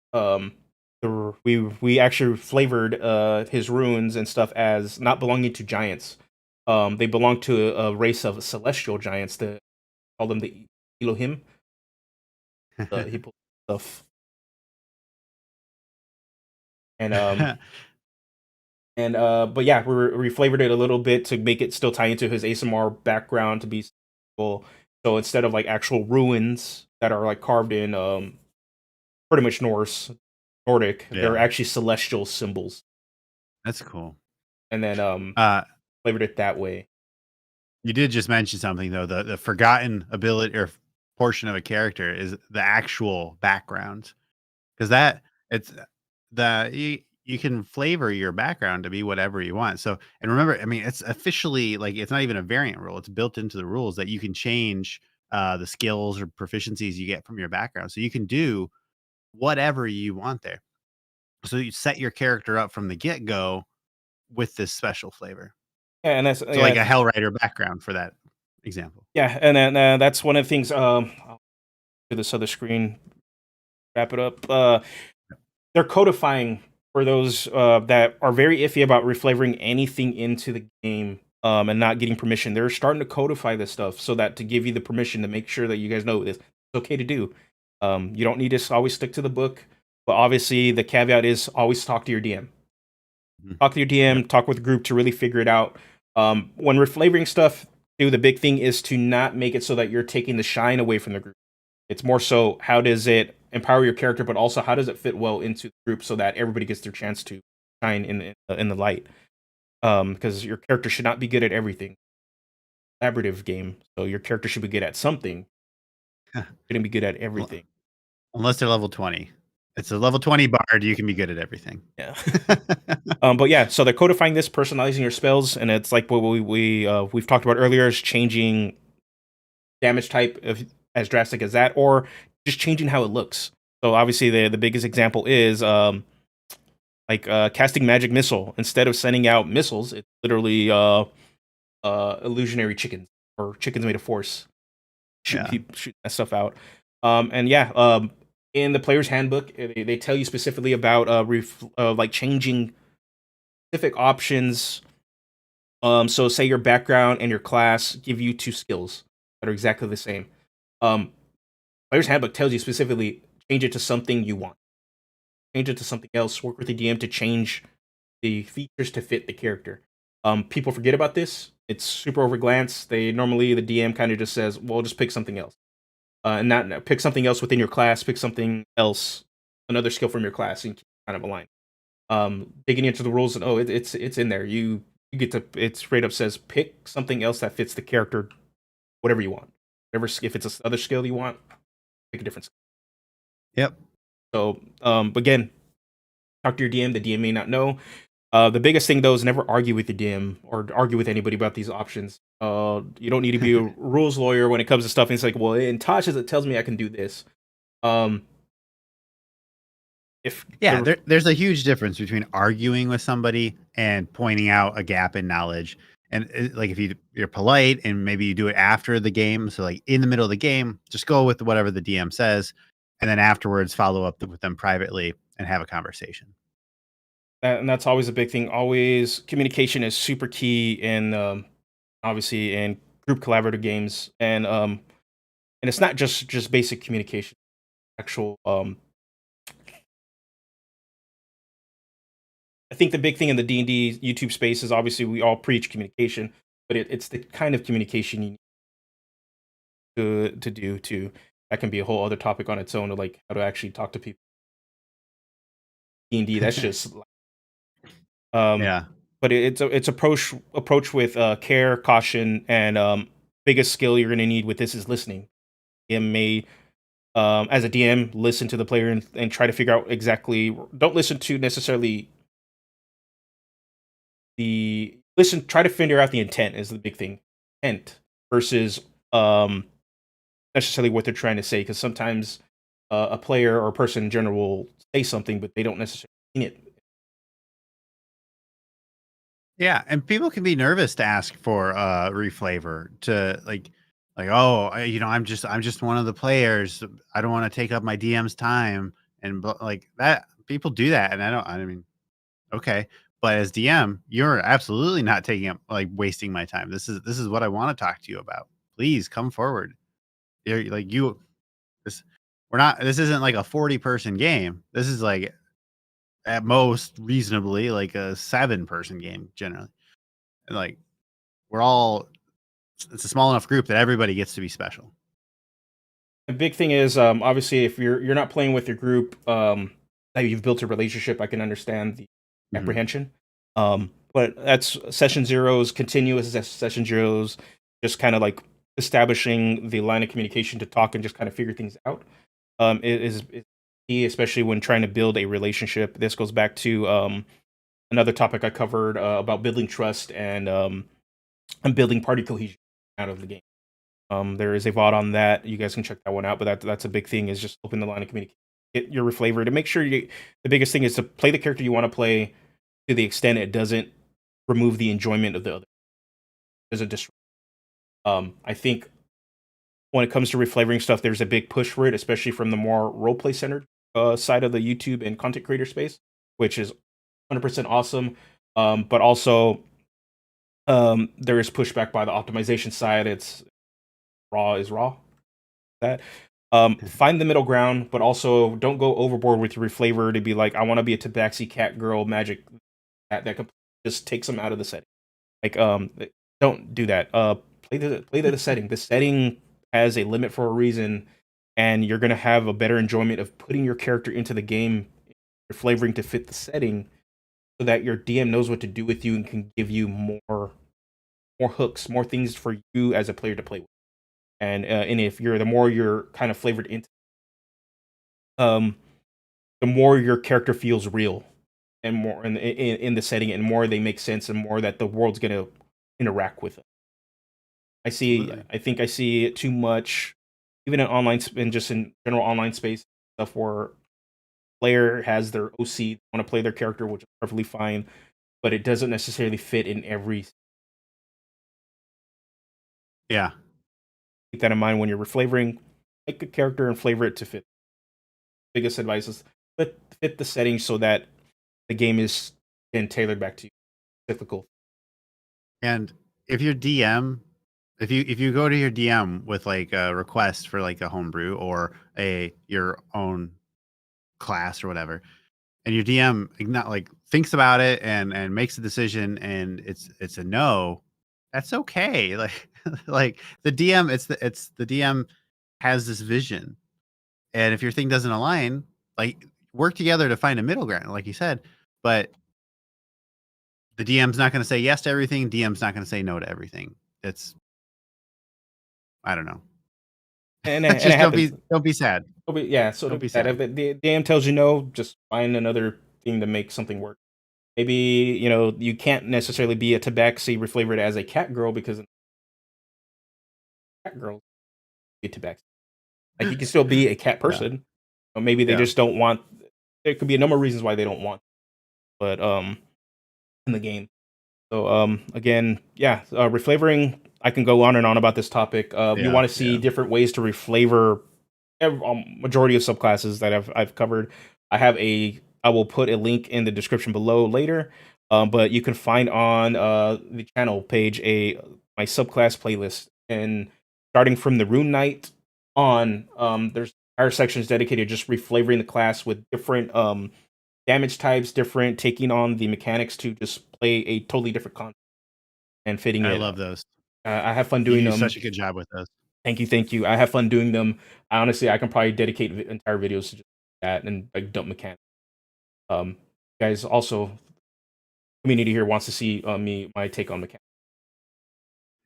[SPEAKER 1] We actually flavored his runes and stuff as not belonging to giants. They belong to a race of celestial giants. That call them the Elohim. He pulls stuff and but yeah, we flavored it a little bit to make it still tie into his ASMR background to be cool. So instead of like actual ruins that are like carved in pretty much Nordic, they're actually celestial symbols.
[SPEAKER 2] That's cool.
[SPEAKER 1] And then flavored it that way.
[SPEAKER 2] You did just mention something though. The forgotten ability or portion of a character is the actual background. Because that it's you can flavor your background to be whatever you want. So, and remember, I mean, it's officially like it's not even a variant rule. It's built into the rules that you can change the skills or proficiencies you get from your background. So you can do whatever you want there. So you set your character up from the get go with this special flavor.
[SPEAKER 1] Yeah, and that's
[SPEAKER 2] So like a Hell Rider background for that example.
[SPEAKER 1] Yeah, and then that's one of the things. I'll do this other screen, wrap it up. They're codifying for those that are very iffy about reflavoring anything into the game and not getting permission. They're starting to codify this stuff so that to give you the permission to make sure that you guys know it's okay to do. You don't need to always stick to the book, but obviously the caveat is always talk to your DM. Talk to your DM, talk with the group to really figure it out. When reflavoring stuff, too, the big thing is to not make it so that you're taking the shine away from the group. It's more so how does it empower your character, but also how does it fit well into the group so that everybody gets their chance to shine in the light. Because your character should not be good at everything. Collaborative game, so your character should be good at something. Shouldn't be good at everything.
[SPEAKER 2] Unless they're level 20. It's a level 20 bard, you can be good at everything.
[SPEAKER 1] Yeah. But yeah, so they're codifying this, personalizing your spells, and it's like what we've talked about earlier is changing damage type as drastic as that, or just changing how it looks. So obviously the biggest example is casting magic missile. Instead of sending out missiles, it's literally illusionary chickens or chickens made of force. Shoot that stuff out. In the player's handbook, they tell you specifically about like changing specific options. So say your background and your class give you 2 skills that are exactly the same. Player's handbook tells you specifically change it to something you want. Change it to something else. Work with the DM to change the features to fit the character. People forget about this. It's super overglance. The DM kind of just says, "Well, just pick something else." And not pick something else within your class, pick something else, another skill from your class, and keep kind of aligned. Digging into the rules, and it's in there. You get to it straight up says pick something else that fits the character, whatever you want. Whatever if it's another skill you want, pick a different skill.
[SPEAKER 2] Yep.
[SPEAKER 1] So again, talk to your DM. The DM may not know. The biggest thing though is never argue with the DM or argue with anybody about these options. You don't need to be a rules lawyer when it comes to stuff. And it's like, well, in Tasha's it tells me I can do this.
[SPEAKER 2] There's a huge difference between arguing with somebody and pointing out a gap in knowledge. And like if you're polite and maybe you do it after the game, so like in the middle of the game, just go with whatever the DM says, and then afterwards follow up with them privately and have a conversation.
[SPEAKER 1] And that's always a big thing. Always communication is super key in obviously in group collaborative games, and it's not just basic communication. Actual I think the big thing in the D&D YouTube space is obviously we all preach communication, but it's the kind of communication you need to do too. That can be a whole other topic on its own, of like how to actually talk to people. D&D, that's just
[SPEAKER 2] Yeah.
[SPEAKER 1] But it's approach with care, caution, and biggest skill you're going to need with this is listening. DM may as a DM, listen to the player and try to figure out exactly. Don't listen to necessarily try to figure out the intent is the big thing. Intent versus um necessarily what they're trying to say, because sometimes a player or a person in general will say something but they don't necessarily mean it.
[SPEAKER 2] Yeah, and people can be nervous to ask for reflavor to like oh I'm just one of the players. I don't want to take up my DM's time like that. People do that, and I mean, okay, but as DM, you're absolutely not taking up like wasting my time. This is what I want to talk to you about. Please come forward. You're like you this we're not this isn't like a 40-person game. This is like at most reasonably like a 7-person game generally. And like we're all it's a small enough group that everybody gets to be special.
[SPEAKER 1] The big thing is obviously if you're not playing with your group that you've built a relationship, I can understand the
[SPEAKER 2] Mhm.
[SPEAKER 1] apprehension. But that's session zeros, continuous session zeros, just kind of like establishing the line of communication to talk and just kind of figure things out. Is key, especially when trying to build a relationship. This goes back to another topic I covered about building trust and building party cohesion out of the game. There is a VOD on that. You guys can check that one out. But that's a big thing is just open the line of communication. Get your reflavor to make sure you. The biggest thing is to play the character you want to play to the extent it doesn't remove the enjoyment of the other. Doesn't destroy. I think when it comes to reflavoring stuff, there's a big push for it, especially from the more roleplay centered side of the YouTube and content creator space, which is 100% awesome. But also, there is pushback by the optimization side. It's raw is raw. That find the middle ground, but also don't go overboard with your reflavor to be like, I want to be a Tabaxi cat girl magic that just takes them out of the setting. Like, don't do that. Play the setting. The setting has a limit for a reason, and you're gonna have a better enjoyment of putting your character into the game, your flavoring to fit the setting, so that your DM knows what to do with you and can give you more hooks, more things for you as a player to play with. And if you're the more you're kind of flavored into, um, the more your character feels real and more in the setting, and more they make sense, and more that the world's gonna interact with it.
[SPEAKER 2] Absolutely.
[SPEAKER 1] I think I see it too much, even in online and just in general online space stuff where player has their OC, want to play their character, which is perfectly fine, but it doesn't necessarily fit in every.
[SPEAKER 2] Yeah.
[SPEAKER 1] Keep that in mind when you're reflavoring. Make a character and flavor it to fit. Biggest advice is fit the settings so that the game is then tailored back to you. Cyclical.
[SPEAKER 2] And if your DM if you go to your DM with like a request for like a homebrew or a your own class or whatever, and your DM not like thinks about it and makes a decision and it's a no, that's okay. Like like the DM it's the DM has this vision. And if your thing doesn't align, like work together to find a middle ground, like you said. But the DM's not going to say yes to everything. DM's not going to say no to everything. It's I don't know.
[SPEAKER 1] And it
[SPEAKER 2] Just
[SPEAKER 1] happens.
[SPEAKER 2] don't be sad.
[SPEAKER 1] Yeah, so
[SPEAKER 2] Don't be
[SPEAKER 1] that
[SPEAKER 2] sad.
[SPEAKER 1] if the DM tells you no, just find another thing to make something work. Maybe you can't necessarily be a tabaxi reflavored as a cat girl because cat girls be tabaxi. Like you can still be a cat
[SPEAKER 2] Yeah.
[SPEAKER 1] person, or maybe they
[SPEAKER 2] Yeah.
[SPEAKER 1] just don't want. There could be a number of reasons why they don't want, but in the game. So again, yeah, reflavoring. I can go on and on about this topic. You
[SPEAKER 2] Yeah.
[SPEAKER 1] want to see
[SPEAKER 2] Yeah.
[SPEAKER 1] different ways to reflavor majority of subclasses that I've covered. I will put a link in the description below later. But you can find on the channel page a my subclass playlist, and starting from the Rune Knight on, there's entire sections dedicated to just reflavoring the class with different damage types, different taking on the mechanics to just play a totally different concept and fitting
[SPEAKER 2] I
[SPEAKER 1] it.
[SPEAKER 2] love those.
[SPEAKER 1] I have fun
[SPEAKER 2] You
[SPEAKER 1] doing
[SPEAKER 2] do
[SPEAKER 1] them.
[SPEAKER 2] such a good job with those.
[SPEAKER 1] Thank you. I have fun doing them. Honestly, I can probably dedicate entire videos to just that and like dump mechanics. Um, guys, also community here wants to see my take on mechanics.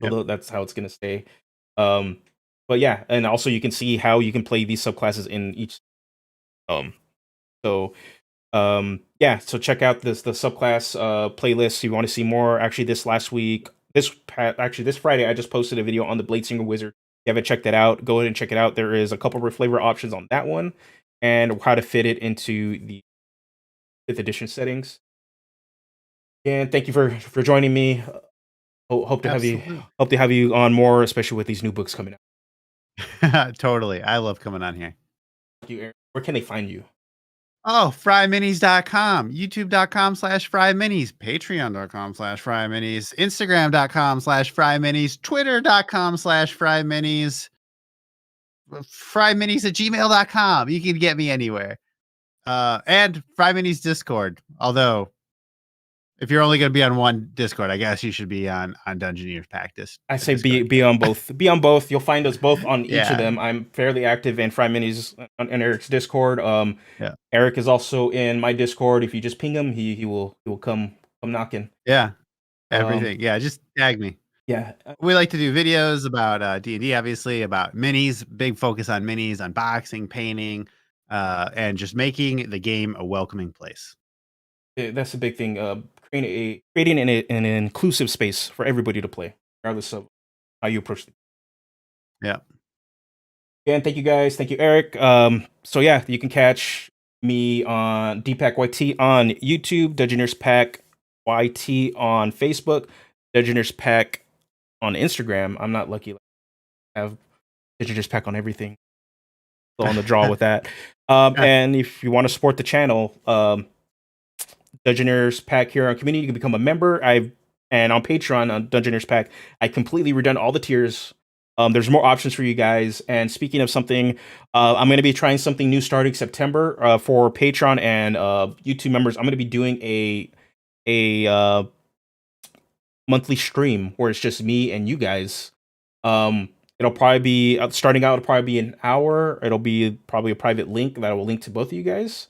[SPEAKER 1] Although that's how it's gonna stay. But yeah, and also you can see how you can play these subclasses in each. Um, so yeah, so check out the subclass playlist if you want to see more. Actually, this Friday, I just posted a video on the Bladesinger Wizard. If you haven't checked that out, go ahead and check it out. There is a couple of flavor options on that one, and how to fit it into the 5th edition settings. And thank you for joining me. Hope to have you on more, especially with these new books coming
[SPEAKER 2] out. Totally, I love coming on here.
[SPEAKER 1] Thank you, Aaron. Where can they find you?
[SPEAKER 2] Oh, fryminis.com, youtube.com/fryminis, patreon.com/fryminis, instagram.com/fryminis, twitter.com/fryminis, fryminis@gmail.com. You can get me anywhere. And Fryminis Discord. Although, if you're only going to be on one Discord, I guess you should be on Dungeoneer practice.
[SPEAKER 1] I say be on both. Be on both. You'll find us both on each of them. I'm fairly active in Fryminis on Eric's Discord. Eric is also in my Discord. If you just ping him, he will come knocking.
[SPEAKER 2] Yeah, everything. Just tag me.
[SPEAKER 1] Yeah,
[SPEAKER 2] we like to do videos about D&D, obviously, about minis. Big focus on minis, unboxing, painting, and just making the game a welcoming place.
[SPEAKER 1] That's a big thing. Creating an inclusive space for everybody to play, regardless of how you approach it.
[SPEAKER 2] Yeah.
[SPEAKER 1] And thank you guys. Thank you, Eric. So yeah, you can catch me on DPackYT on YouTube, Dungeoneers Pack YT on Facebook, Dungeoneers Pack on Instagram. I'm not lucky. I have Dungeoneers Pack on everything. So on the draw with that. And if you want to support the channel, Dungeoneers Pack here on Community, you can become a member. And on Patreon on Dungeoneers Pack, I completely redone all the tiers. There's more options for you guys. And speaking of something, I'm going to be trying something new starting September for Patreon and YouTube members. I'm going to be doing a monthly stream where it's just me and you guys. It'll probably be starting out. It'll probably be an hour. It'll be probably a private link that I will link to both of you guys.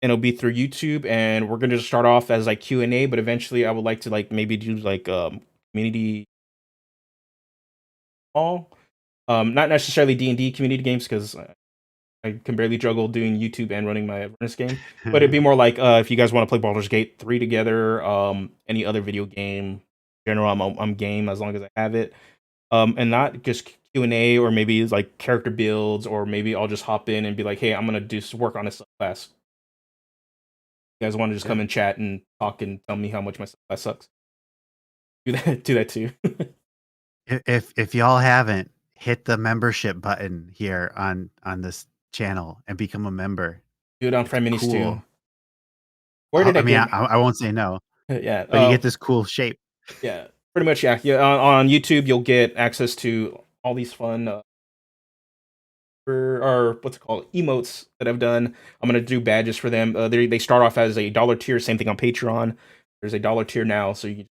[SPEAKER 1] And it'll be through YouTube, and we're gonna just start off as like Q&A, but eventually I would like to like maybe do like community all, not necessarily D&D community games because I can barely juggle doing YouTube and running my Avernus game. But it'd be more like if you guys want to play Baldur's Gate 3 together, any other video game in general, I'm game as long as I have it, and not just Q&A or maybe like character builds, or maybe I'll just hop in and be like, hey, I'm gonna do some work on this class. You guys want to just come and chat and talk and tell me how much my class sucks? Do that too.
[SPEAKER 2] If y'all haven't, hit the membership button here on this channel and become a member.
[SPEAKER 1] Do it on Fryminis too.
[SPEAKER 2] Where did I won't say no.
[SPEAKER 1] Yeah,
[SPEAKER 2] but you get this cool shape.
[SPEAKER 1] Yeah, pretty much. Yeah. On YouTube, you'll get access to all these fun or what's it called, emotes that I've done. I'm gonna do badges for them. They start off as a $1 tier. Same thing on Patreon. There's a $1 tier now, so you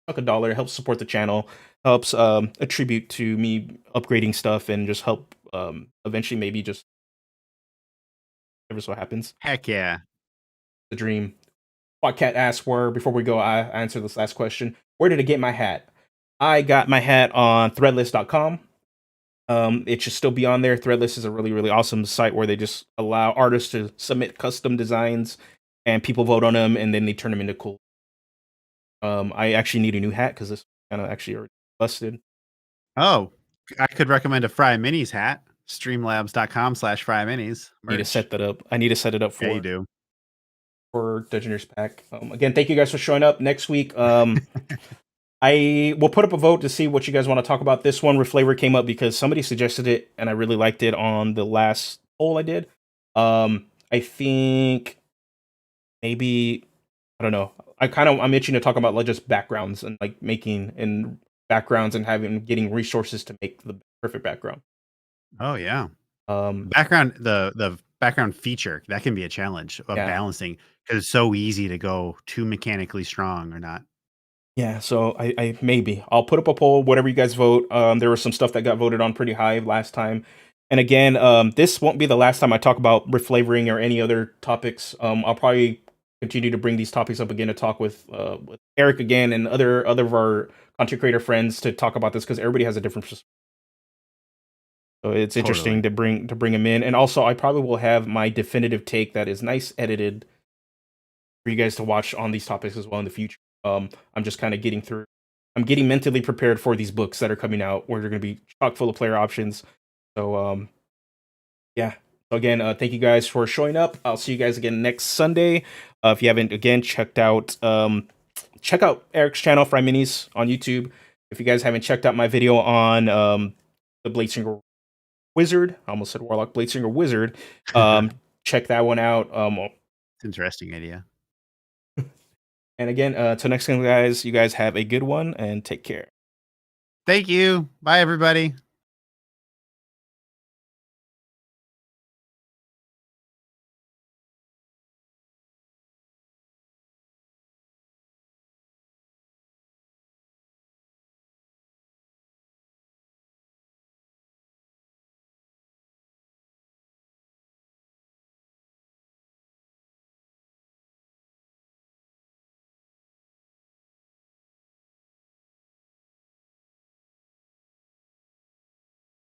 [SPEAKER 1] can $1. It helps support the channel, helps attribute to me upgrading stuff, and just help eventually maybe just whatever so happens.
[SPEAKER 2] Heck yeah,
[SPEAKER 1] the dream. Cat asks before we go, I answer this last question. Where did I get my hat? I got my hat on threadless.com. It should still be on there. Threadless is a really, really awesome site where they just allow artists to submit custom designs and people vote on them, and then they turn them into cool. I actually need a new hat because this kind of actually already busted.
[SPEAKER 2] Oh, I could recommend a Fryminis hat. Streamlabs.com/Fryminis.
[SPEAKER 1] I need to set that up. I need to set it up for
[SPEAKER 2] you do.
[SPEAKER 1] For Dungeoneers Pack. Again, thank you guys for showing up. Next week, I will put up a vote to see what you guys want to talk about. This one, Reflavor, came up because somebody suggested it, and I really liked it on the last poll I did. I think maybe, I don't know. I'm itching to talk about like just backgrounds and like making and backgrounds and getting resources to make the perfect background.
[SPEAKER 2] Oh yeah. Background, the background feature, that can be a challenge of balancing because it's so easy to go too mechanically strong or not.
[SPEAKER 1] Yeah, so I maybe I'll put up a poll, whatever you guys vote. There was some stuff that got voted on pretty high last time. And again, this won't be the last time I talk about reflavoring or any other topics. I'll probably continue to bring these topics up again to talk with Eric again and other of our content creator friends to talk about this because everybody has a different perspective. So it's interesting to bring him in, and also I probably will have my definitive take that is nice edited for you guys to watch on these topics as well in the future. I'm just kind of getting through. I'm getting mentally prepared for these books that are coming out, where they're going to be chock full of player options. So yeah. So again, thank you guys for showing up. I'll see you guys again next Sunday. If you haven't again checked out Eric's channel, Fryminis, on YouTube. If you guys haven't checked out my video on the Bladesinger Wizard, I almost said Warlock, Bladesinger Wizard. Check that one out.
[SPEAKER 2] It's an interesting idea.
[SPEAKER 1] And again, till next time, guys, you guys have a good one and take care.
[SPEAKER 2] Thank you. Bye, everybody.